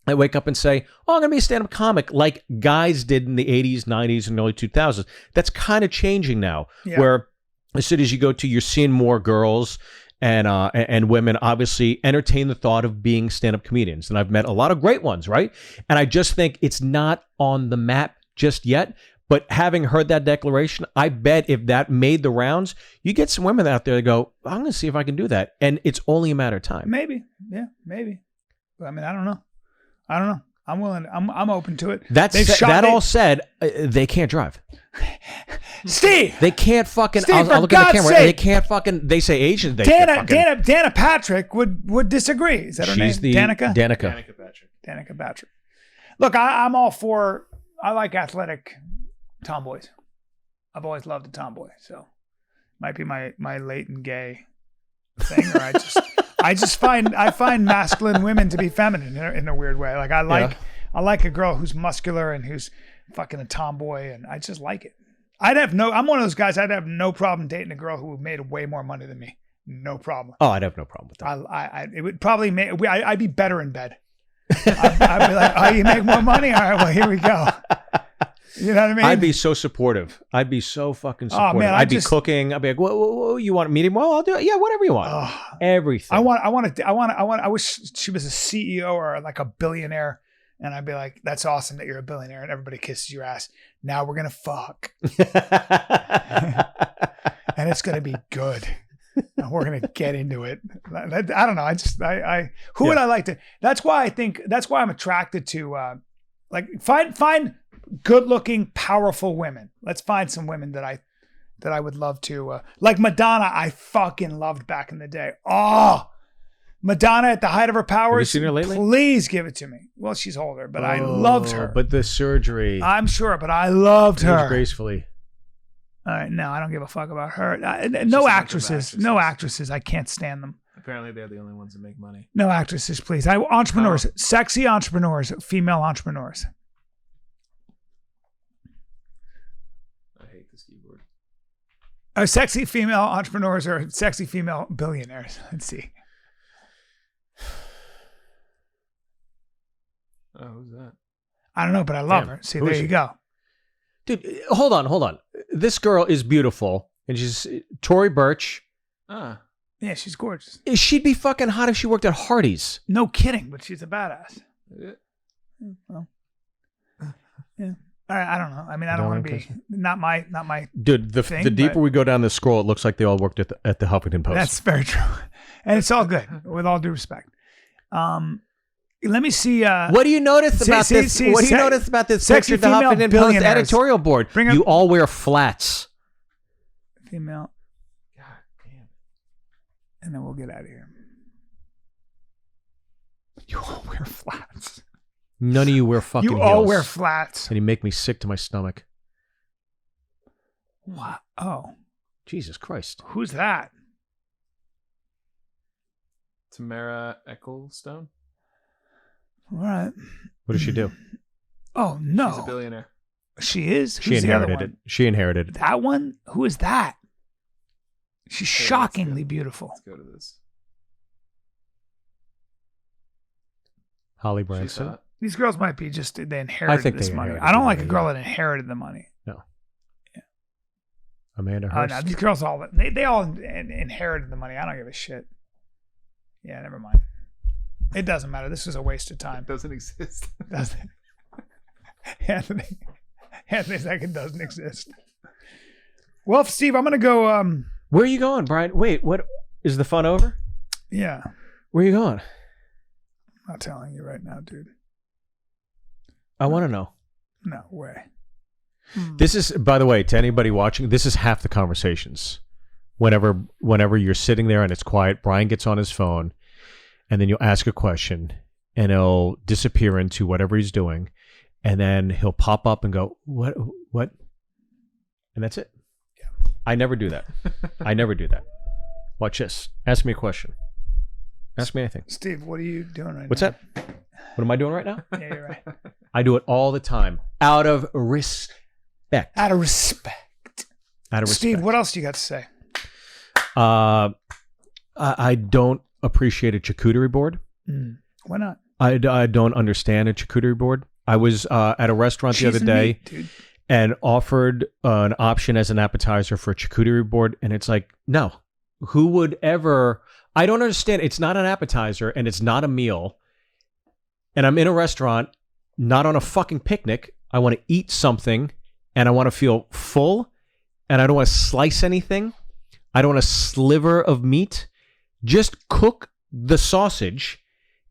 that wake up and say, oh, I'm going to be a stand-up comic like guys did in the 80s, 90s, and early 2000s. That's kind of changing now, where as soon as you're seeing more girls and women obviously entertain the thought of being stand-up comedians. And I've met a lot of great ones, right? And I just think it's not on the map just yet. But having heard that declaration, I bet if that made the rounds, you get some women out there that go, I'm going to see if I can do that. And it's only a matter of time. Maybe. Yeah, maybe. I mean, I don't know. I'm willing. I'm open to it. All said, they can't drive. Steve, they can't fucking. Steve, I'll look at the camera. They can't fucking. They say Asian. Dana Patrick would disagree. Is that her name? Danica. Danica Patrick. Look, I'm all for. I like athletic tomboys. I've always loved a tomboy, so might be my latent gay thing, or I find masculine women to be feminine in a weird way. Like I like a girl who's muscular and who's fucking a tomboy, and I just like it. I'm one of those guys. I'd have no problem dating a girl who made way more money than me. No problem. Oh, I'd have no problem with that. It would probably I'd be better in bed. I'd be like, oh, you make more money? All right, well, here we go. You know what I mean? I'd be so supportive. I'd be so fucking supportive. Oh, man, I'd be cooking. I'd be like, "Whoa, you want a medium? Well, I'll do it. Yeah, whatever you want. Everything. I wish she was a CEO or like a billionaire, and I'd be like, that's awesome that you're a billionaire and everybody kisses your ass. Now we're gonna fuck, and it's gonna be good. We're gonna get into it. I don't know. Who would I like to? That's why I'm attracted to find good-looking, powerful women. Let's find some women that I would love to like Madonna. I fucking loved back in the day. Oh, Madonna at the height of her powers. Have you seen her lately? Please give it to me. Well, she's older, but I loved her. But the surgery. I'm sure, but I loved her gracefully. All right, no, I don't give a fuck about her. No actresses. I can't stand them. Apparently, they're the only ones that make money. No actresses, please. Entrepreneurs, sexy entrepreneurs, female entrepreneurs. Sexy female entrepreneurs or sexy female billionaires? Let's see. Oh, who's that? I don't know, but I love her. See, there you go. Dude, hold on. This girl is beautiful, and she's Tory Burch. Yeah, she's gorgeous. She'd be fucking hot if she worked at Hardee's. No kidding, but she's a badass. Well, yeah. All right, I don't know. I mean, I don't want to be not my. Dude, the deeper we go down the scroll, it looks like they all worked at the Huffington Post. That's very true, and it's all good. With all due respect, let me see. What do you notice about this? What do you notice about this picture of the Huffington Post editorial board? You all wear flats. Female. God damn. And then we'll get out of here. You all wear flats. None of you wear fucking heels. You all wear flats. And you make me sick to my stomach. What? Oh. Jesus Christ. Who's that? Tamara Ecclestone. All right. What does she do? Oh, no. She's a billionaire. She is? She inherited it. She inherited it. That one? Who is that? She's shockingly beautiful. Let's go to this. Holly Branson. These girls might be they inherited this money. I don't like a girl that inherited the money. No. Yeah. Amanda Hurst. No, these girls they all inherited the money. I don't give a shit. Yeah, never mind. It doesn't matter. This is a waste of time. It doesn't exist. Doesn't it? Anthony's like, it doesn't exist. Well, Steve, I'm going to go. Where are you going, Brian? Wait, what? Is the fun over? Yeah. Where are you going? I'm not telling you right now, dude. I want to know. No way. This is, by the way, to anybody watching, this is half the conversations. Whenever you're sitting there and it's quiet, Brian gets on his phone, and then you'll ask a question, and he'll disappear into whatever he's doing, and then he'll pop up and go, what? And that's it. Yeah. I never do that. I never do that. Watch this. Ask me a question. Ask me anything. Steve, what are you doing right What's now? that? What am I doing right now? Yeah, you're right. I do it all the time. Out of respect. Out of respect. Out of respect. Steve, what else do you got to say? I don't appreciate a charcuterie board. Why not? I don't understand a charcuterie board. I was at a restaurant the other day meat, dude. and offered an option as an appetizer for a charcuterie board, and it's like, no. Who would ever... I don't understand. It's not an appetizer, and it's not a meal. And I'm in a restaurant, not on a fucking picnic. I want to eat something, and I want to feel full, and I don't want to slice anything. I don't want a sliver of meat. Just cook the sausage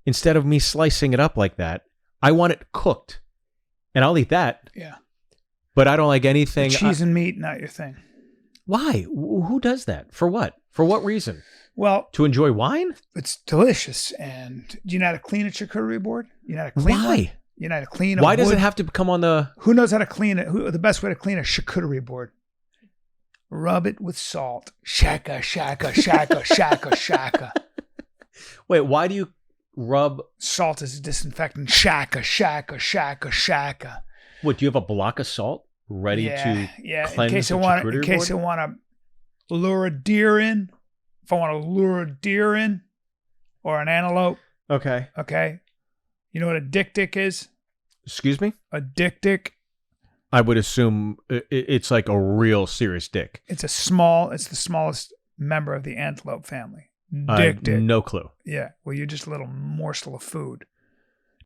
instead of me slicing it up like that. I want it cooked, and I'll eat that. Yeah. But I don't like anything. Cheese and meat, not your thing. Why? Who does that? For what? For what reason? Well, to enjoy wine? It's delicious. And do you know how to clean a charcuterie board? You know how to clean Why? one? You know how to clean a Why does wood? it have to come on the... Who knows how to clean it? The best way to clean a charcuterie board? Rub it with salt. Shaka, shaka, shaka, shaka, shaka. Wait, why do you rub... Salt is a disinfectant. Shaka, shaka, shaka, shaka. What, do you have a block of salt ready to cleanse in case the I want, charcuterie in case board? I want to lure a deer in. If I want to lure a deer in or an antelope. Okay. Okay. You know what a dick is? Excuse me? A dick. I would assume it's like a real serious dick. It's the smallest member of the antelope family. Dick. No clue. Yeah. Well, you're just a little morsel of food.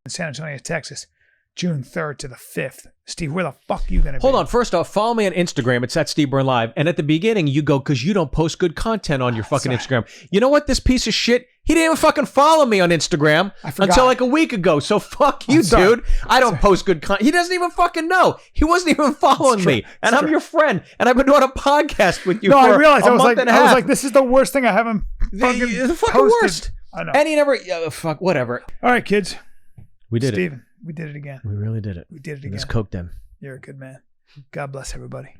In San Antonio, Texas, June 3rd to the 5th. Steve, where the fuck are you going to be? Hold on. First off, follow me on Instagram. It's at Steve Byrne Live. And at the beginning, you go, because you don't post good content on your fucking Instagram. You know what? This piece of shit, he didn't even fucking follow me on Instagram until like a week ago. So fuck you, dude. I don't post good content. He doesn't even fucking know. He wasn't even following me. And I'm your friend. And I've been doing a podcast with you for I realized. a month and a half. I was like, this is the worst thing I haven't fucking the fucking posted. worst. I know. And he never, fuck, whatever. All right, kids. We did Steven, we did it again. We really did it. We did it again. Let's coke then. You're a good man. God bless everybody.